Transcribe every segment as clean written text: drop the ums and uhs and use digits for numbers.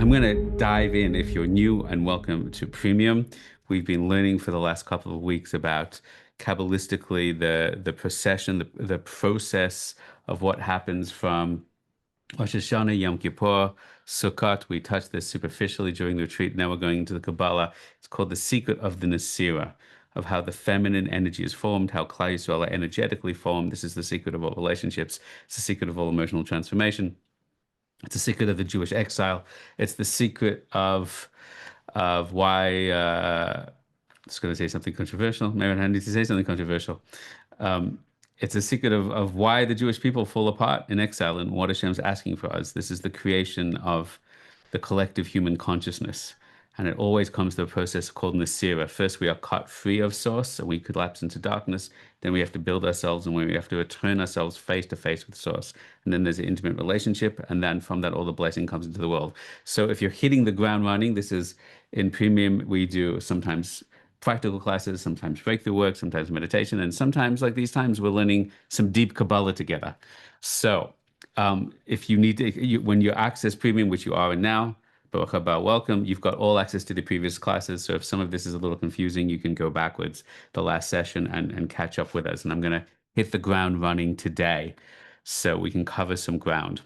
I'm going to dive in if you're new and welcome to Premium. We've been learning for the last couple of weeks about Kabbalistically the procession, the process of what happens from Rosh Hashanah, Yom Kippur, Sukkot. We touched this superficially during the retreat. Now we're going into the Kabbalah. It's called the secret of the Nesirah, of how the feminine energy is formed, how Klal Yisrael are energetically formed. This is the secret of all relationships. It's the secret of all emotional transformation. It's the secret of the Jewish exile. It's the secret of why I was going to say something controversial. Maybe I need to say something controversial. Um, it's a secret of why the Jewish people fall apart in exile and what Hashem's asking for us. This is the creation of the collective human consciousness. And it always comes to a process called Nesirah. First, we are cut free of source, so we collapse into darkness. Then we have to build ourselves, and we have to return ourselves face to face with source. And then there's an intimate relationship, and then from that, all the blessing comes into the world. So if you're hitting the ground running, this is in Premium, we do sometimes practical classes, sometimes breakthrough work, sometimes meditation, and sometimes, like these times, we're learning some deep Kabbalah together. So if you need to, when you access Premium, which you are in now, Baruch haba, welcome. You've got all access to the previous classes. So if some of this is a little confusing, you can go backwards the last session and catch up with us. And I'm going to hit the ground running today so we can cover some ground.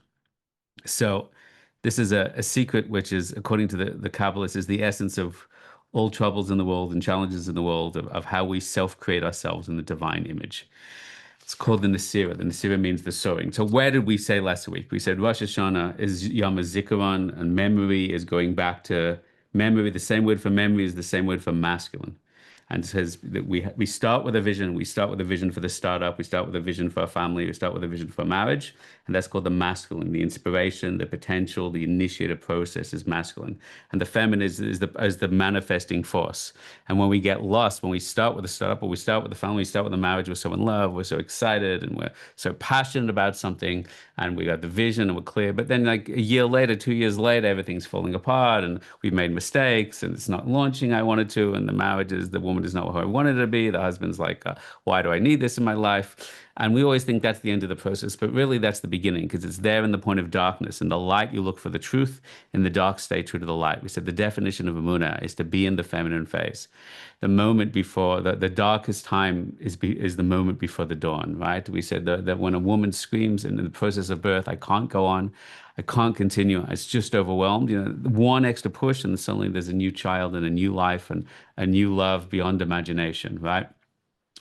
So this is a secret which is, according to the Kabbalists, is the essence of all troubles in the world and challenges in the world of how we self-create ourselves in the divine image. It's called the Nesirah. The Nesirah means the sowing. So where did we say last week? We said Rosh Hashanah is Yom HaZikaron, and memory is going back to memory. The same word for memory is the same word for masculine. And it says that we start with a vision. We start with a vision for the startup. We start with a vision for a family. We start with a vision for marriage. And that's called the masculine. The inspiration, the potential, the initiative process is masculine. And the feminine is the manifesting force. And when we get lost, when we start with the startup, or we start with the family, we start with the marriage, we're so in love, we're so excited, and we're so passionate about something, and we got the vision and we're clear. But then like a year later, 2 years later, everything's falling apart, and we've made mistakes, and it's not launching I wanted to, and the marriage is the woman is not who I wanted her to be. The husband's like, why do I need this in my life? And we always think that's the end of the process, but really that's the beginning, because it's there in the point of darkness. In the light, you look for the truth. In the dark, stay true to the light. We said the definition of Emunah is to be in the feminine phase. The moment before, the darkest time is the moment before the dawn, right? We said that when a woman screams in the process of birth, I can't go on, I can't continue, it's just overwhelmed. One extra push, and suddenly there's a new child and a new life and a new love beyond imagination, right?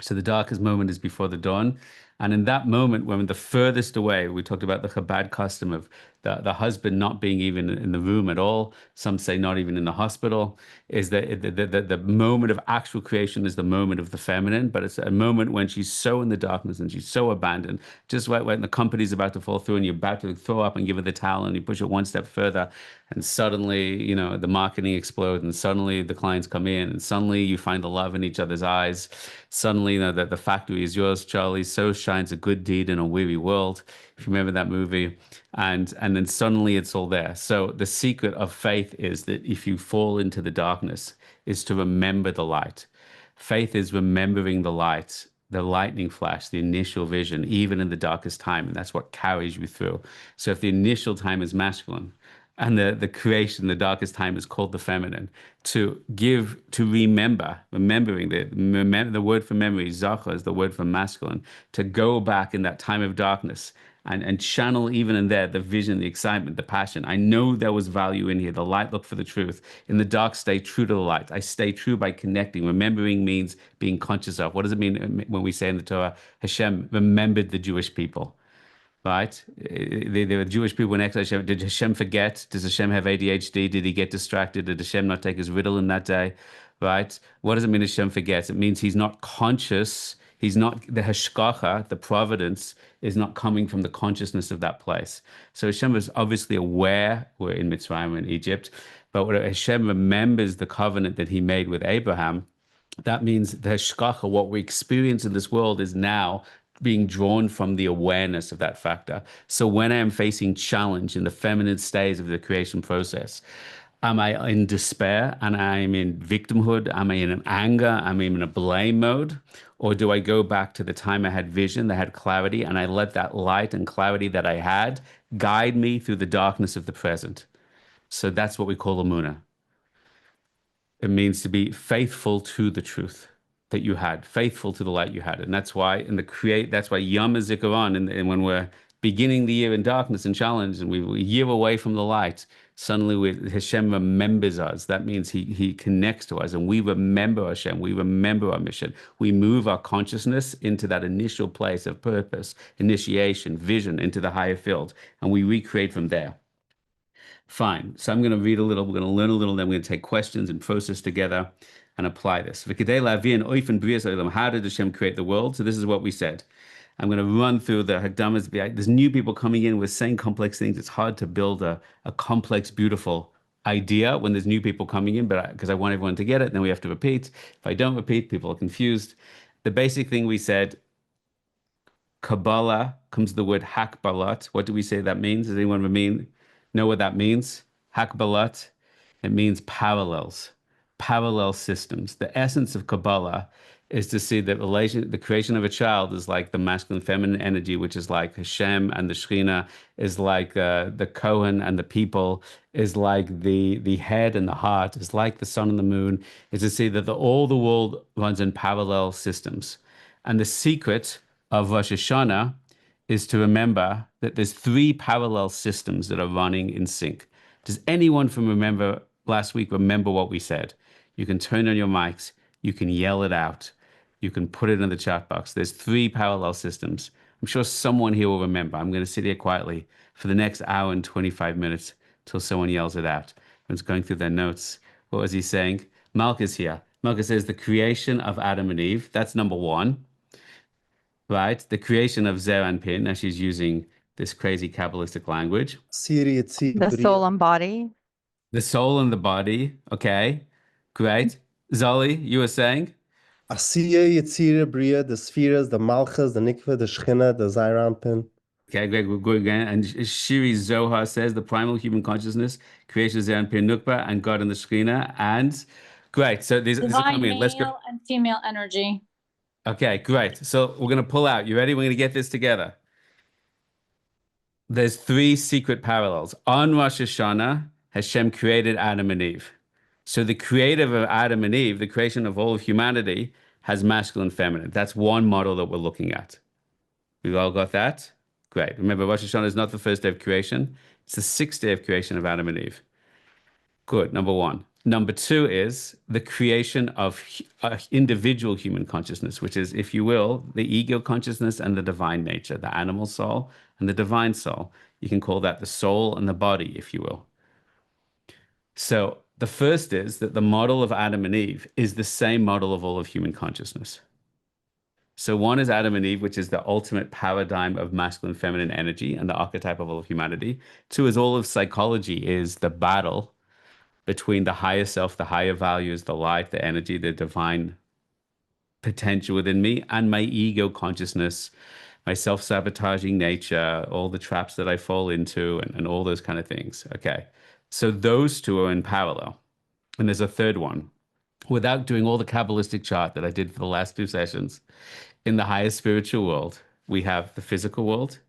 So the darkest moment is before the dawn. And in that moment, when the furthest away, we talked about the Chabad custom of the husband not being even in the room at all, some say not even in the hospital, is the moment of actual creation is the moment of the feminine, but it's a moment when she's so in the darkness and she's so abandoned, just when the company's about to fall through and you're about to throw up and give her the towel and you push it one step further, and suddenly, the marketing explodes, and suddenly the clients come in, and suddenly you find the love in each other's eyes. Suddenly, that the factory is yours, Charlie. So shines a good deed in a weary world. If you remember that movie, and then suddenly it's all there. So the secret of faith is that if you fall into the darkness, is to remember the light. Faith is remembering the light, the lightning flash, the initial vision, even in the darkest time, and that's what carries you through. So if the initial time is masculine, and the creation, the darkest time, is called the feminine. To remembering the word for memory, zachar, is the word for masculine. To go back in that time of darkness and channel even in there the vision, the excitement, the passion. I know there was value in here. The light, look for the truth. In the dark, stay true to the light. I stay true by connecting. Remembering means being conscious of. What does it mean when we say in the Torah, Hashem remembered the Jewish people? Right? They were Jewish people in exile. Did Hashem forget? Does Hashem have ADHD? Did he get distracted? Did Hashem not take his riddle in that day? Right? What does it mean Hashem forgets? It means he's not conscious. He's not, the hashgacha, the providence, is not coming from the consciousness of that place. So Hashem is obviously aware. We're in Mitzrayim, we're in Egypt. But when Hashem remembers the covenant that he made with Abraham, that means the hashgacha, what we experience in this world, is now being drawn from the awareness of that factor. So when I am facing challenge in the feminine stage of the creation process, am I in despair and I'm in victimhood? Am I in an anger? Am I in a blame mode? Or do I go back to the time I had vision, I had clarity, and I let that light and clarity that I had guide me through the darkness of the present? So that's what we call Amuna. It means to be faithful to the truth that you had, faithful to the light you had. And that's why in the create, that's why Yom HaZikaron, and when we're beginning the year in darkness and challenge, and we're a year away from the light, suddenly Hashem remembers us. That means he connects to us, and we remember Hashem. We remember our mission. We move our consciousness into that initial place of purpose, initiation, vision, into the higher field, and we recreate from there. Fine. So I'm going to read a little, we're going to learn a little, then we're going to take questions and process together and apply this. How did Hashem create the world? So this is what we said. I'm going to run through the Hagdamas. There's new people coming in with saying complex things. It's hard to build a complex, beautiful idea when there's new people coming in, but because I want everyone to get it, then we have to repeat. If I don't repeat, people are confused. The basic thing we said, Kabbalah comes the word hakbalat. What do we say that means? Does anyone know what that means? Hakbalat. It means parallels, parallel systems. The essence of Kabbalah is to see that the creation of a child is like the masculine feminine energy, which is like Hashem, and the Shekhinah is like the Kohen and the people, is like the head and the heart, is like the sun and the moon, is to see that all the world runs in parallel systems. And the secret of Rosh Hashanah is to remember that there's three parallel systems that are running in sync. Does anyone from last week remember what we said? You can turn on your mics, you can yell it out, you can put it in the chat box. There's three parallel systems. I'm sure someone here will remember. I'm going to sit here quietly for the next hour and 25 minutes till someone yells it out. Everyone's going through their notes. What was he saying? Malk is here. Malka says the creation of Adam and Eve. That's number one. Right? The creation of Zer and Pin. Now she's using this crazy Kabbalistic language. The soul and body. The soul and the body. Okay. Great. Zoli, you were saying? Asiya, Yetzira, Bria, the spheres, the Malchus, the Nikva, the Shechina, the Zirampin. Okay, great. We'll go again. And Shiri Zohar says the primal human consciousness, creation of Zer and Pin Nukba, and God and the Shekhinah. And great. So these are coming in. Let's go. Male and female energy. Okay, great. So we're going to pull out. You ready? We're going to get this together. There's three secret parallels. On Rosh Hashanah, Hashem created Adam and Eve. So the creator of Adam and Eve, the creation of all of humanity, has masculine and feminine. That's one model that we're looking at. We've all got that? Great. Remember, Rosh Hashanah is not the first day of creation. It's the sixth day of creation of Adam and Eve. Good, number one. Number two is the creation of individual human consciousness, which is, if you will, the ego consciousness and the divine nature, the animal soul and the divine soul. You can call that the soul and the body, if you will. So the first is that the model of Adam and Eve is the same model of all of human consciousness. So one is Adam and Eve, which is the ultimate paradigm of masculine and feminine energy and the archetype of all of humanity. Two is all of psychology is the battle between the higher self, the higher values, the light, the energy, the divine potential within me, and my ego consciousness, my self-sabotaging nature, all the traps that I fall into, and all those kind of things. Okay. So those two are in parallel. And there's a third one. Without doing all the Kabbalistic chart that I did for the last two sessions, in the higher spiritual world, we have the physical world.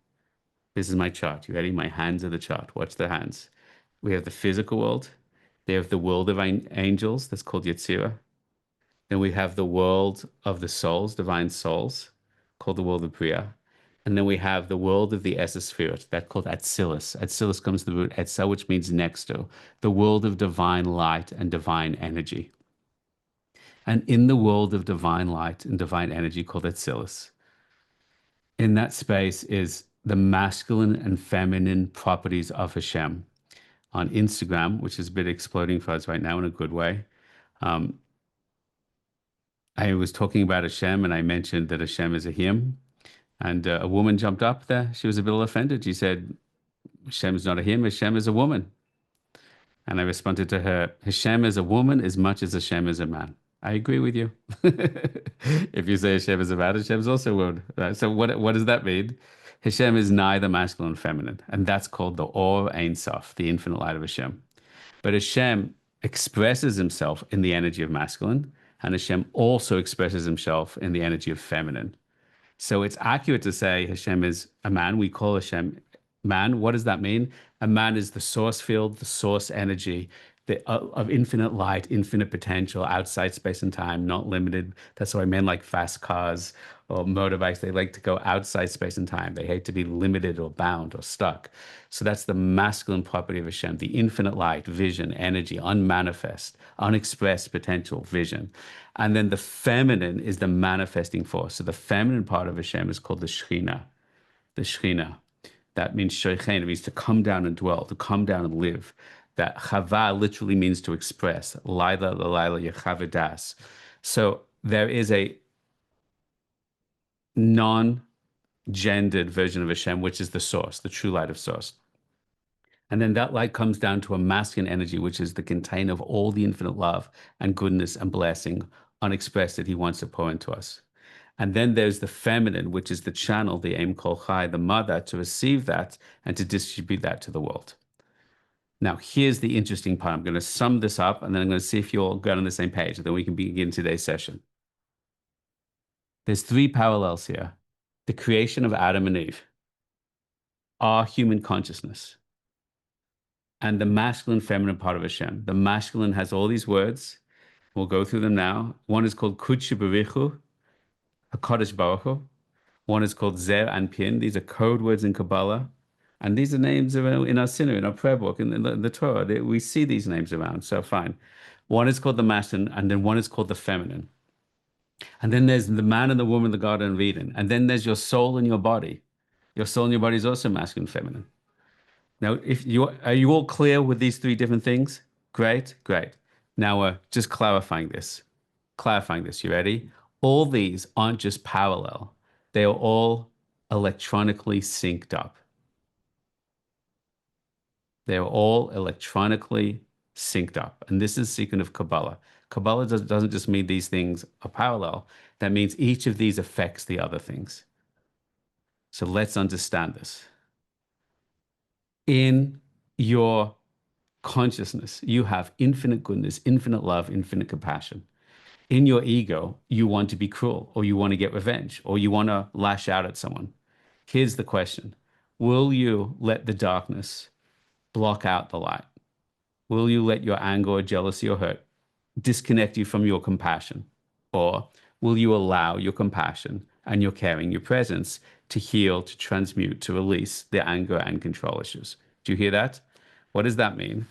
This is my chart. You ready? My hands are the chart. Watch the hands. We have the physical world. They have the world of angels, that's called Yetzirah. Then we have the world of the souls, divine souls, called the world of Bria. And then we have the world of the Esesphirit, that's called Atzilus. Atzilus comes from the root Etzel, which means next to, the world of divine light and divine energy. And in the world of divine light and divine energy called Atzilus, in that space is the masculine and feminine properties of Hashem. On Instagram, which is a bit exploding for us right now in a good way. I was talking about Hashem, and I mentioned that Hashem is a him. And a woman jumped up there. She was a bit offended. She said, Hashem is not a him, Hashem is a woman. And I responded to her, Hashem is a woman as much as Hashem is a man. I agree with you. If you say Hashem is a man, Hashem is also a woman. Right? So what does that mean? Hashem is neither masculine nor feminine, and that's called the Or Ein Sof, the infinite light of Hashem. But Hashem expresses himself in the energy of masculine, and Hashem also expresses himself in the energy of feminine. So it's accurate to say Hashem is a man. We call Hashem Man, what does that mean? A man is the source field, the source energy of infinite light, infinite potential, outside space and time, not limited. That's why men like fast cars or motorbikes. They like to go outside space and time. They hate to be limited or bound or stuck. So that's the masculine property of Hashem, the infinite light, vision, energy, unmanifest, unexpressed potential, vision. And then the feminine is the manifesting force. So the feminine part of Hashem is called the Shekhinah. The Shekhinah. That means shoichen. It means to come down and dwell, to come down and live. That chava literally means to express. Laila laila yechavedas. So there is a non-gendered version of Hashem, which is the source, the true light of source. And then that light comes down to a masculine energy, which is the container of all the infinite love and goodness and blessing unexpressed that he wants to pour into us. And then there's the feminine, which is the channel, the Aim Kol Chai, the mother, to receive that and to distribute that to the world. Now, here's the interesting part. I'm going to sum this up, and then I'm going to see if you'll get on the same page, and then we can begin today's session. There's three parallels here. The creation of Adam and Eve, our human consciousness, and the masculine, feminine part of Hashem. The masculine has all these words. We'll go through them now. One is called Kudsha Barichu, HaKadosh Baruch Hu. One is called Zer and Pin. These are code words in Kabbalah. And these are names in our Sinner, in our prayer book, in the Torah. We see these names around, so fine. One is called the masculine, and then one is called the feminine. And then there's the man and the woman in the Garden of Eden. And then there's your soul and your body. Your soul and your body is also masculine and feminine. Now, are you all clear with these three different things? Great, great. Now we're just clarifying this. You ready? All these aren't just parallel. They are all electronically synced up. They are all electronically synced up. And this is the secret of Kabbalah. Kabbalah doesn't just mean these things are parallel. That means each of these affects the other things. So let's understand this. In your consciousness, you have infinite goodness, infinite love, infinite compassion. In your ego, you want to be cruel, or you want to get revenge, or you want to lash out at someone. Here's the question. Will you let the darkness block out the light? Will you let your anger or jealousy or hurt disconnect you from your compassion? Or will you allow your compassion and your caring, your presence to heal, to transmute, to release the anger and control issues? Do you hear that? What does that mean?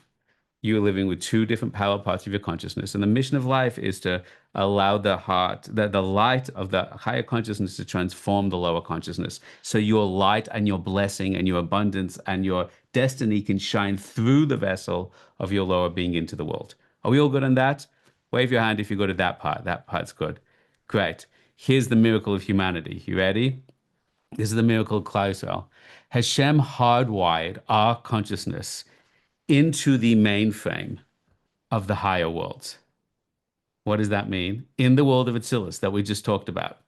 You're living with two different parallel parts of your consciousness. And the mission of life is to allow the heart, the light of the higher consciousness to transform the lower consciousness. So your light and your blessing and your abundance and your destiny can shine through the vessel of your lower being into the world. Are we all good on that? Wave your hand if you go to that part. That part's good. Great. Here's the miracle of humanity. You ready? This is the miracle of Klal Yisrael. Hashem hardwired our consciousness into the mainframe of the higher worlds. What does that mean? In the world of Atzilus that we just talked about,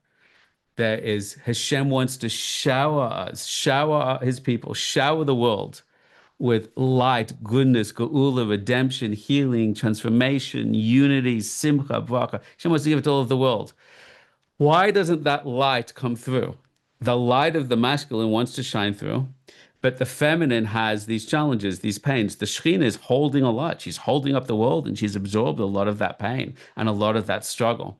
there is Hashem wants to shower us, shower his people, shower the world with light, goodness, geula, redemption, healing, transformation, unity, simcha, bracha. Hashem wants to give it to all of the world. Why doesn't that light come through? The light of the masculine wants to shine through, but the feminine has these challenges, these pains. The Shekhinah is holding a lot. She's holding up the world, and she's absorbed a lot of that pain and a lot of that struggle.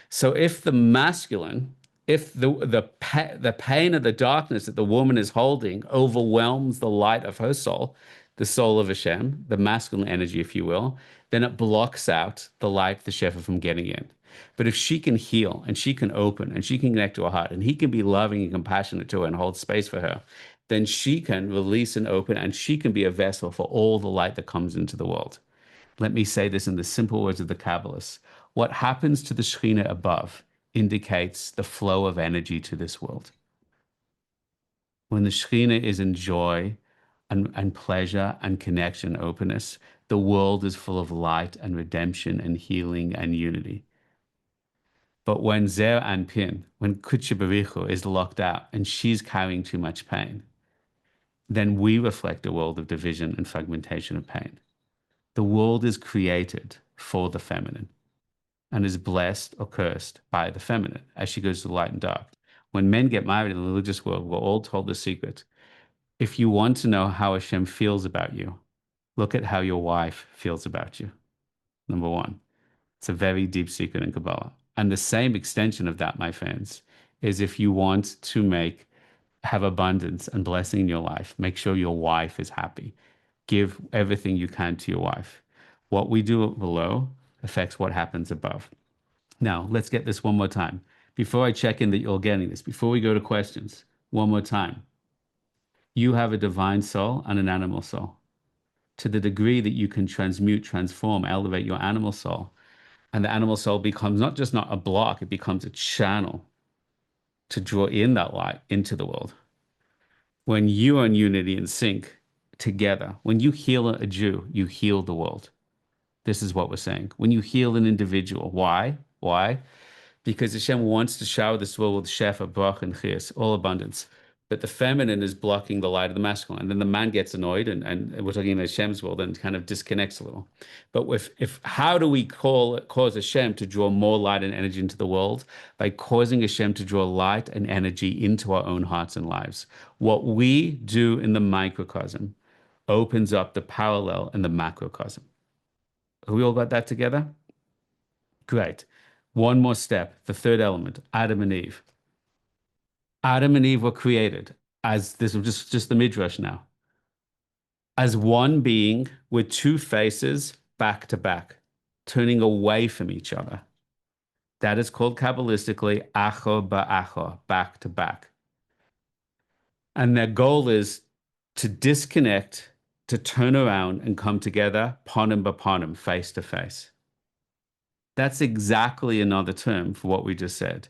So if the masculine, if the pain of the darkness that the woman is holding overwhelms the light of her soul, the soul of Hashem, the masculine energy, if you will, then it blocks out the light, the Shefa, from getting in. But if she can heal and she can open and she can connect to her heart and he can be loving and compassionate to her and hold space for her, then she can release and open and she can be a vessel for all the light that comes into the world. Let me say this in the simple words of the Kabbalists. What happens to the Shekhinah above indicates the flow of energy to this world. When the Shekhinah is in joy and pleasure and connection, openness, the world is full of light and redemption and healing and unity. But when Zer and Pin, when Kudsha Barichu is locked out and she's carrying too much pain, then we reflect a world of division and fragmentation of pain. The world is created for the feminine and is blessed or cursed by the feminine as she goes to light and dark. When men get married in the religious world, we're all told the secret. If you want to know how Hashem feels about you, look at how your wife feels about you. Number one. It's a very deep secret in Kabbalah. And the same extension of that, my friends, is if you want to have abundance and blessing in your life, make sure your wife is happy. Give everything you can to your wife. What we do below affects what happens above. Now, let's get this one more time. Before I check in that you're getting this, before we go to questions, one more time. You have a divine soul and an animal soul. To the degree that you can transmute, transform, elevate your animal soul, and the animal soul becomes not just not a block, it becomes a channel to draw in that light into the world. When you are in unity and sync together, when you heal a Jew, you heal the world. This is what we're saying. When you heal an individual, why? Why? Because Hashem wants to shower this world with shefa, brach, and chiyas, all abundance. But the feminine is blocking the light of the masculine. And then the man gets annoyed, and we're talking in Hashem's world, and kind of disconnects a little. But if how do we cause Hashem to draw more light and energy into the world? By causing Hashem to draw light and energy into our own hearts and lives. What we do in the microcosm opens up the parallel in the macrocosm. Have we all got that together? Great. One more step, the third element, Adam and Eve. Adam and Eve were created as this is just the midrash now, as one being with two faces back to back, turning away from each other. That is called Kabbalistically acho ba'acho, back to back. And their goal is to disconnect, to turn around and come together, panim b'panim, face to face. That's exactly another term for what we just said.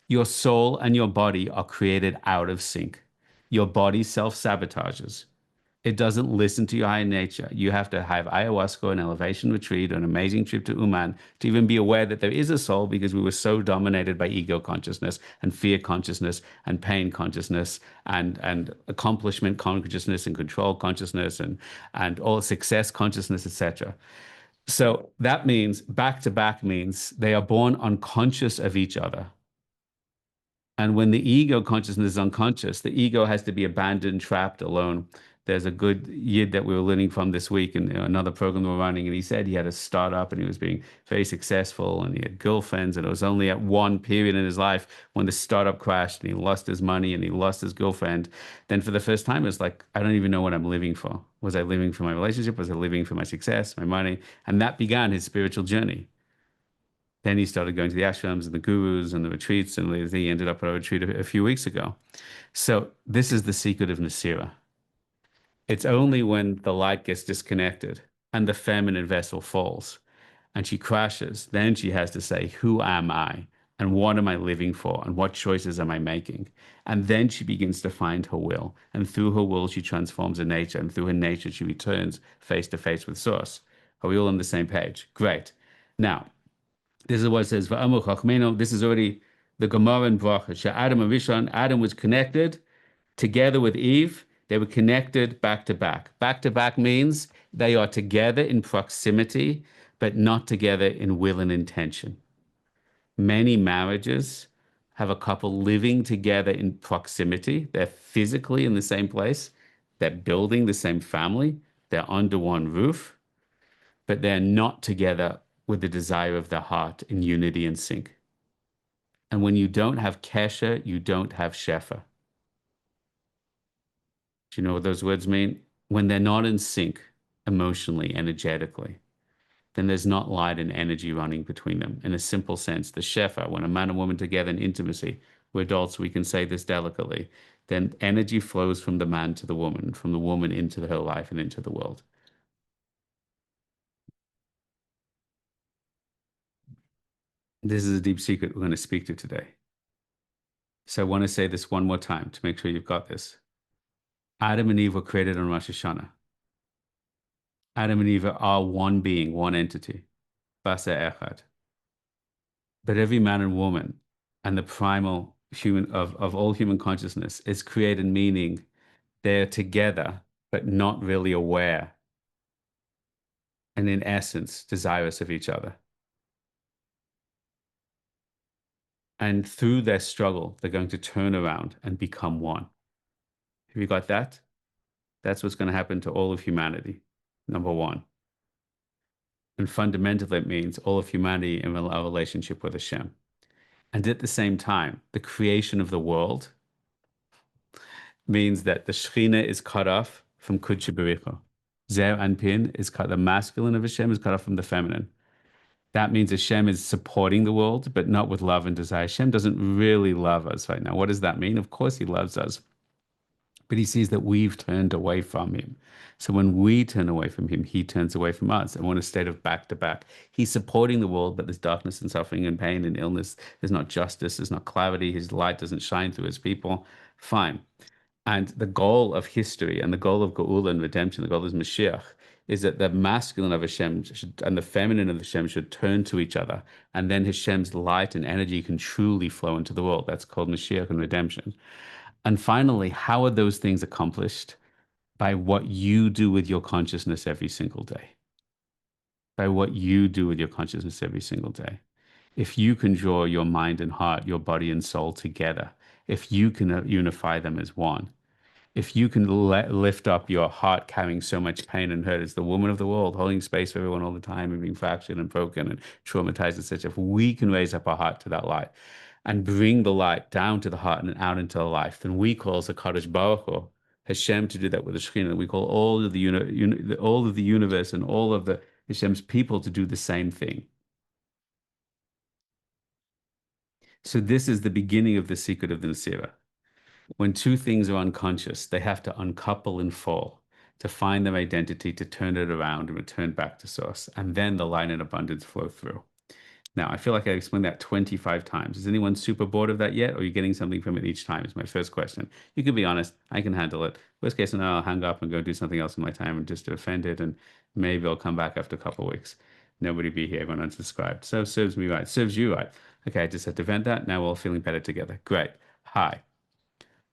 Your soul and your body are created out of sync. Your body self-sabotages. It doesn't listen to your higher nature. You have to have ayahuasca, an elevation retreat, an amazing trip to Uman to even be aware that there is a soul, because we were so dominated by ego consciousness and fear consciousness and pain consciousness and accomplishment consciousness and control consciousness and all success consciousness, etc. So that means back to back means they are born unconscious of each other. And when the ego consciousness is unconscious, the ego has to be abandoned, trapped, alone. There's a good yid that we were learning from this week in another program we were running, and he said he had a startup and he was being very successful and he had girlfriends, and it was only at one period in his life when the startup crashed and he lost his money and he lost his girlfriend. Then for the first time, it's like, I don't even know what I'm living for. Was I living for my relationship? Was I living for my success, my money? And that began his spiritual journey. Then he started going to the ashrams and the gurus and the retreats, and he ended up at a retreat a few weeks ago. So this is the secret of Nesirah. It's only when the light gets disconnected and the feminine vessel falls and she crashes, then she has to say, who am I? And what am I living for? And what choices am I making? And then she begins to find her will. And through her will, she transforms her nature. And through her nature, she returns face to face with Source. Are we all on the same page? Great. Now, this is what it says. This is already the Gemara in Bracha. Adam and Rishon, Adam was connected together with Eve. They were connected back to back. Back to back means they are together in proximity, but not together in will and intention. Many marriages have a couple living together in proximity. They're physically in the same place. They're building the same family. They're under one roof, but they're not together with the desire of the heart in unity and sync. And when you don't have kesher, you don't have shefa. Do you know what those words mean? When they're not in sync emotionally, energetically, then there's not light and energy running between them. In a simple sense, the shefa, when a man and woman together in intimacy, we're adults, we can say this delicately, then energy flows from the man to the woman, from the woman into her life and into the world. This is a deep secret we're going to speak to today. So I want to say this one more time to make sure you've got this. Adam and Eve were created on Rosh Hashanah. Adam and Eve are one being, one entity. Basa Echad. But every man and woman and the primal human of all human consciousness is created, meaning they're together, but not really aware. And in essence, desirous of each other. And through their struggle, they're going to turn around and become one. Have you got that? That's what's going to happen to all of humanity, number one. And fundamentally, it means all of humanity in our relationship with Hashem. And at the same time, the creation of the world means that the Shekhinah is cut off from Kudsha Bericho. Zer Anpin is cut, the masculine of Hashem is cut off from the feminine. That means Hashem is supporting the world, but not with love and desire. Hashem doesn't really love us right now. What does that mean? Of course, he loves us, but he sees that we've turned away from him. So when we turn away from him, he turns away from us. And we're in a state of back to back. He's supporting the world, but there's darkness and suffering and pain and illness. There's not justice. There's not clarity. His light doesn't shine through his people. Fine. And the goal of history and the goal of Geula and redemption, the goal is Mashiach, is that the masculine of Hashem and the feminine of Hashem should turn to each other. And then Hashem's light and energy can truly flow into the world. That's called Mashiach and redemption. And finally, how are those things accomplished? By what you do with your consciousness every single day. By what you do with your consciousness every single day. If you can draw your mind and heart, your body and soul together, if you can unify them as one, if you can lift up your heart carrying so much pain and hurt as the woman of the world, holding space for everyone all the time and being fractured and broken and traumatized, etc., if we can raise up our heart to that light and bring the light down to the heart and out into the life, then we call as a Kadosh Baruch Hu, Hashem, to do that with the Shekhinah. We call all of the universe and all of the Hashem's people to do the same thing. So this is the beginning of the secret of the Nesirah. When two things are unconscious, they have to uncouple and fall to find their identity, to turn it around and return back to source. And then the light and abundance flow through. Now, I feel like I explained that 25 times. Is anyone super bored of that yet? Or are you getting something from it each time? Is my first question. You can be honest. I can handle it. Worst case scenario, I'll hang up and go do something else in my time and just to offend it. And maybe I'll come back after a couple of weeks. Nobody be here, everyone unsubscribed. So serves me right. Serves you right. Okay, I just had to vent that. Now we're all feeling better together. Great. Hi.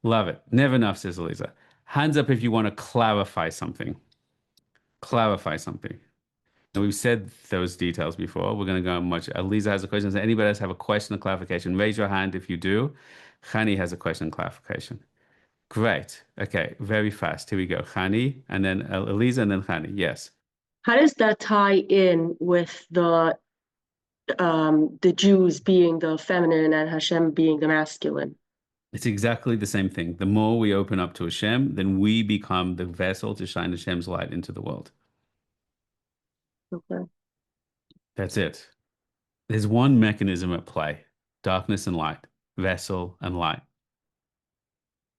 Love it. Never enough, says Eliza. Hands up if you want to clarify something. Clarify something. And we've said those details before. We're going to go much. Eliza has a question. Does anybody else have a question or clarification? Raise your hand if you do. Khani has a question and clarification. Great. Okay, very fast. Here we go. Khani, and then Eliza, and then Khani. Yes. How does that tie in with the Jews being the feminine and Hashem being the masculine? It's exactly the same thing. The more we open up to Hashem, then we become the vessel to shine Hashem's light into the world. Okay. That's it. There's one mechanism at play: darkness and light, vessel and light.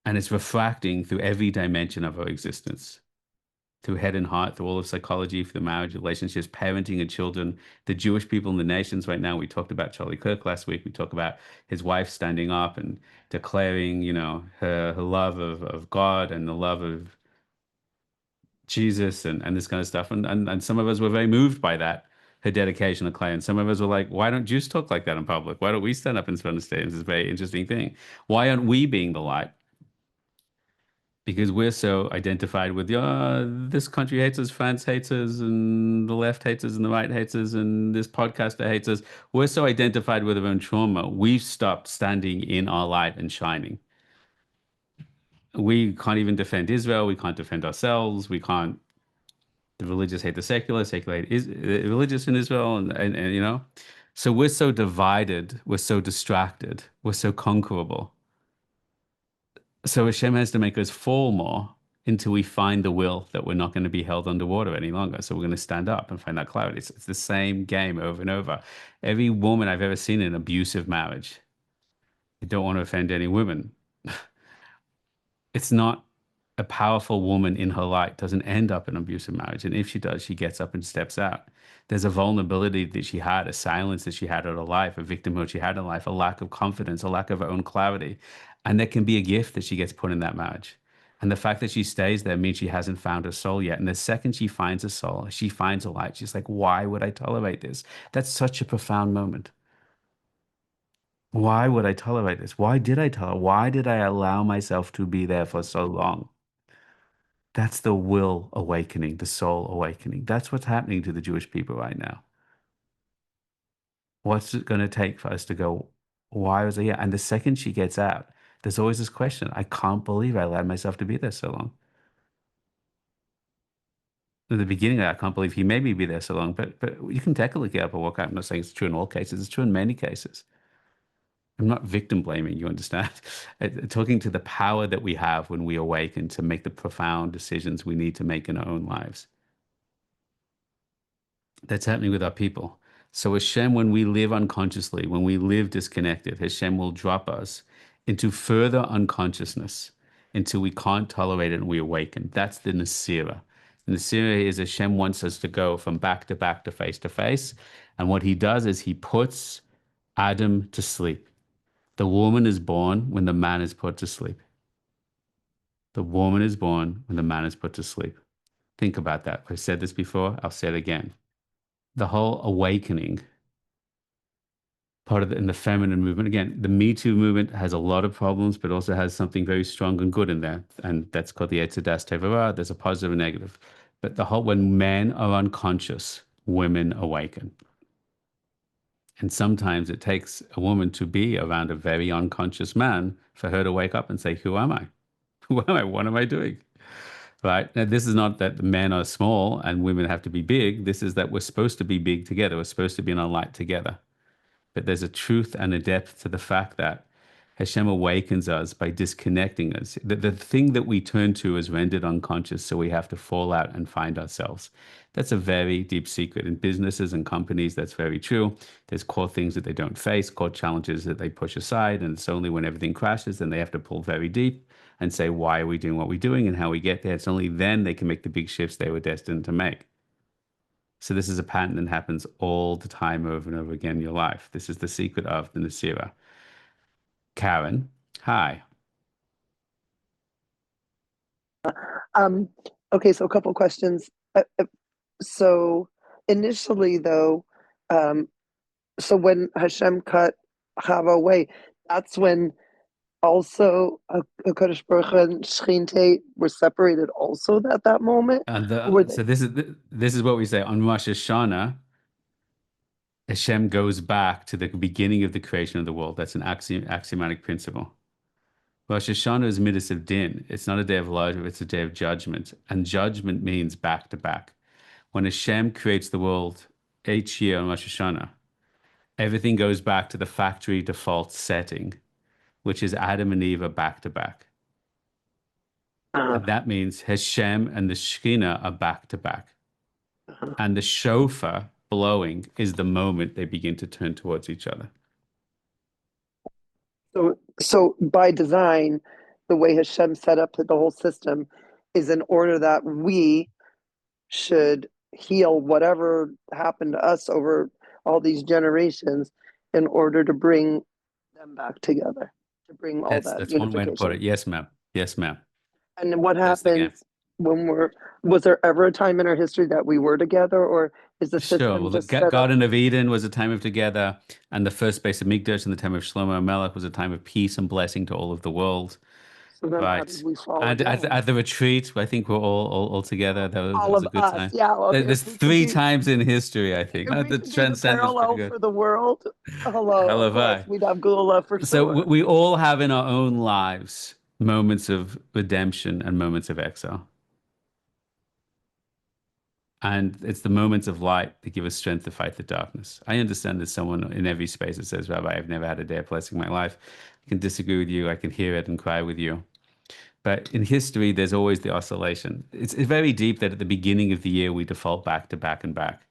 And it's refracting through every dimension of our existence, through head and heart, through all of psychology, through the marriage, relationships, parenting and children, the Jewish people in the nations right now. We talked about Charlie Kirk last week. We talked about his wife standing up and declaring, her love of God and the love of Jesus and this kind of stuff. And some of us were very moved by that, her dedication to clay. And some of us were like, why don't Jews talk like that in public? Why don't we stand up in front of stage? It's a very interesting thing. Why aren't we being the light? Because we're so identified with, this country hates us, France hates us, and the left hates us, and the right hates us, and this podcaster hates us. We're so identified with our own trauma, we've stopped standing in our light and shining. We can't even defend Israel. We can't defend ourselves. We can't. The religious hate the secular. Secular hate is religious in Israel, and. So we're so divided. We're so distracted. We're so conquerable. So Hashem has to make us fall more until we find the will that we're not going to be held underwater any longer. So we're going to stand up and find that clarity. It's the same game over and over. Every woman I've ever seen in an abusive marriage, I don't want to offend any women. It's not a powerful woman in her light doesn't end up in an abusive marriage. And if she does, she gets up and steps out. There's a vulnerability that she had, a silence that she had in her life, a victimhood she had in life, a lack of confidence, a lack of her own clarity. And that can be a gift that she gets put in that marriage. And the fact that she stays there means she hasn't found her soul yet. And the second she finds a soul, she finds a light. She's like, why would I tolerate this? That's such a profound moment. Why would I tolerate this? Why did I tolerate? Why did I allow myself to be there for so long? That's the will awakening, the soul awakening. That's what's happening to the Jewish people right now. What's it going to take for us to go, why was I here? And the second she gets out, there's always this question, I can't believe I allowed myself to be there so long. in the beginning, I can't believe he made me be there so long. But you can take a look up and walk out. I'm not saying it's true in all cases. It's true in many cases. I'm not victim blaming, you understand? Talking to the power that we have when we awaken to make the profound decisions we need to make in our own lives. That's happening with our people. So Hashem, when we live unconsciously, when we live disconnected, Hashem will drop us into further unconsciousness until we can't tolerate it and we awaken. That's the Nesirah. The Nesirah is Hashem wants us to go from back to back to face. And what he does is he puts Adam to sleep. The woman is born when the man is put to sleep. The woman is born when the man is put to sleep. Think about that. I've said this before. I'll say it again. The whole awakening part of in the feminine movement. Again, the Me Too movement has a lot of problems, but also has something very strong and good in there. And that's called the Etzadas Tevara. There's a positive and negative. But the whole, when men are unconscious, women awaken. And sometimes it takes a woman to be around a very unconscious man for her to wake up and say, who am I? Who am I? What am I doing? Right? Now, this is not that men are small and women have to be big. This is that we're supposed to be big together. We're supposed to be in our light together. But there's a truth and a depth to the fact that Hashem awakens us by disconnecting us. The thing that we turn to is rendered unconscious, so we have to fall out and find ourselves. That's a very deep secret. In businesses and companies, that's very true. There's core things that they don't face, core challenges that they push aside, and it's only when everything crashes, then they have to pull very deep and say, why are we doing what we're doing and how we get there? It's only then they can make the big shifts they were destined to make. So this is a pattern that happens all the time over and over again in your life. This is the secret of the Nesirah. Karen, hi. Okay, so a couple questions. So initially, though, so when Hashem cut Chava away, that's when also HaKadosh Baruch Hu and Shechinte were separated also at that moment? And So this is what we say on Rosh Hashanah. Hashem goes back to the beginning of the creation of the world. That's an axiomatic principle. Rosh Hashanah is Midas of Din. It's not a day of light, it's a day of judgment. And judgment means back to back. When Hashem creates the world each year on Rosh Hashanah, everything goes back to the factory default setting, which is Adam and Eve are back to back. And that means Hashem and the Shekhinah are back to back. And the shofar blowing is the moment they begin to turn towards each other. So by design, the way Hashem set up the whole system is in order that we should heal whatever happened to us over all these generations in order to bring them back together, to bring all that That's one way to put it. Yes, ma'am. Yes, ma'am. And what happens when was there ever a time in our history that we were together, or is the system Sure. Well, the Garden of Eden was a time of together, and the first base of Mikdash in the time of Shlomo Melech was a time of peace and blessing to all of the world. So then right. How did we fall at the retreat, I think we're all together. That was a good time. Yeah. Well, there's three times in history, I think. The parallel for the world. Hello. Of course, we'd have Gula for sure. So we all have in our own lives moments of redemption and moments of exile. And it's the moments of light that give us strength to fight the darkness. I understand there's someone in every space that says, Rabbi, I've never had a day of blessing in my life. I can disagree with you. I can hear it and cry with you. But in history, there's always the oscillation. It's very deep that at the beginning of the year, we default back to back and back.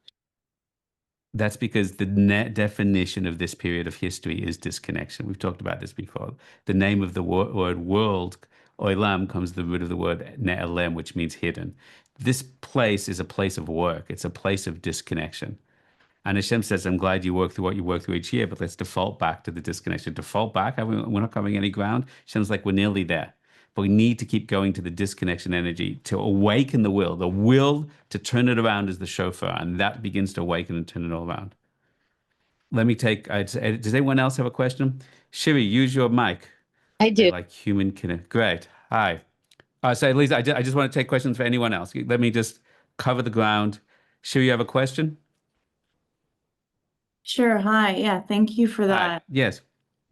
That's because the net definition of this period of history is disconnection. We've talked about this before. The name of the word world, Olam, comes the root of the word Ne'elem, which means hidden. This place is a place of work. It's a place of disconnection. And Hashem says, I'm glad you work through what you work through each year, but let's default back to the disconnection. Default back, we're not covering any ground. Hashem's like, we're nearly there. But we need to keep going to the disconnection energy to awaken the will to turn it around is the shofar, and that begins to awaken and turn it all around. Let me take, does anyone else have a question? Shiri, use your mic. I do. Like human connect. Great. Hi. So Lisa, I just want to take questions for anyone else. Let me just cover the ground. Shiri, you have a question? Sure. Hi. Yeah. Thank you for that. Hi. Yes.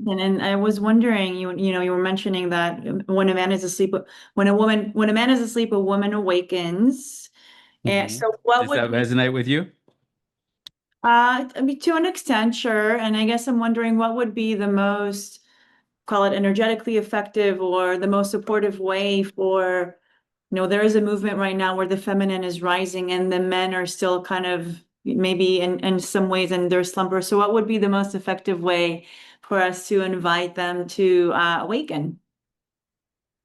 And I was wondering, you were mentioning that when a man is asleep, when a man is asleep, a woman awakens. And Hmm. so what Does that would be, resonate with you? I mean, to an extent, sure. And I guess I'm wondering what would be the most, call it energetically effective or the most supportive way for, there is a movement right now where the feminine is rising and the men are still kind of maybe in some ways in their slumber. So what would be the most effective way for us to invite them to awaken?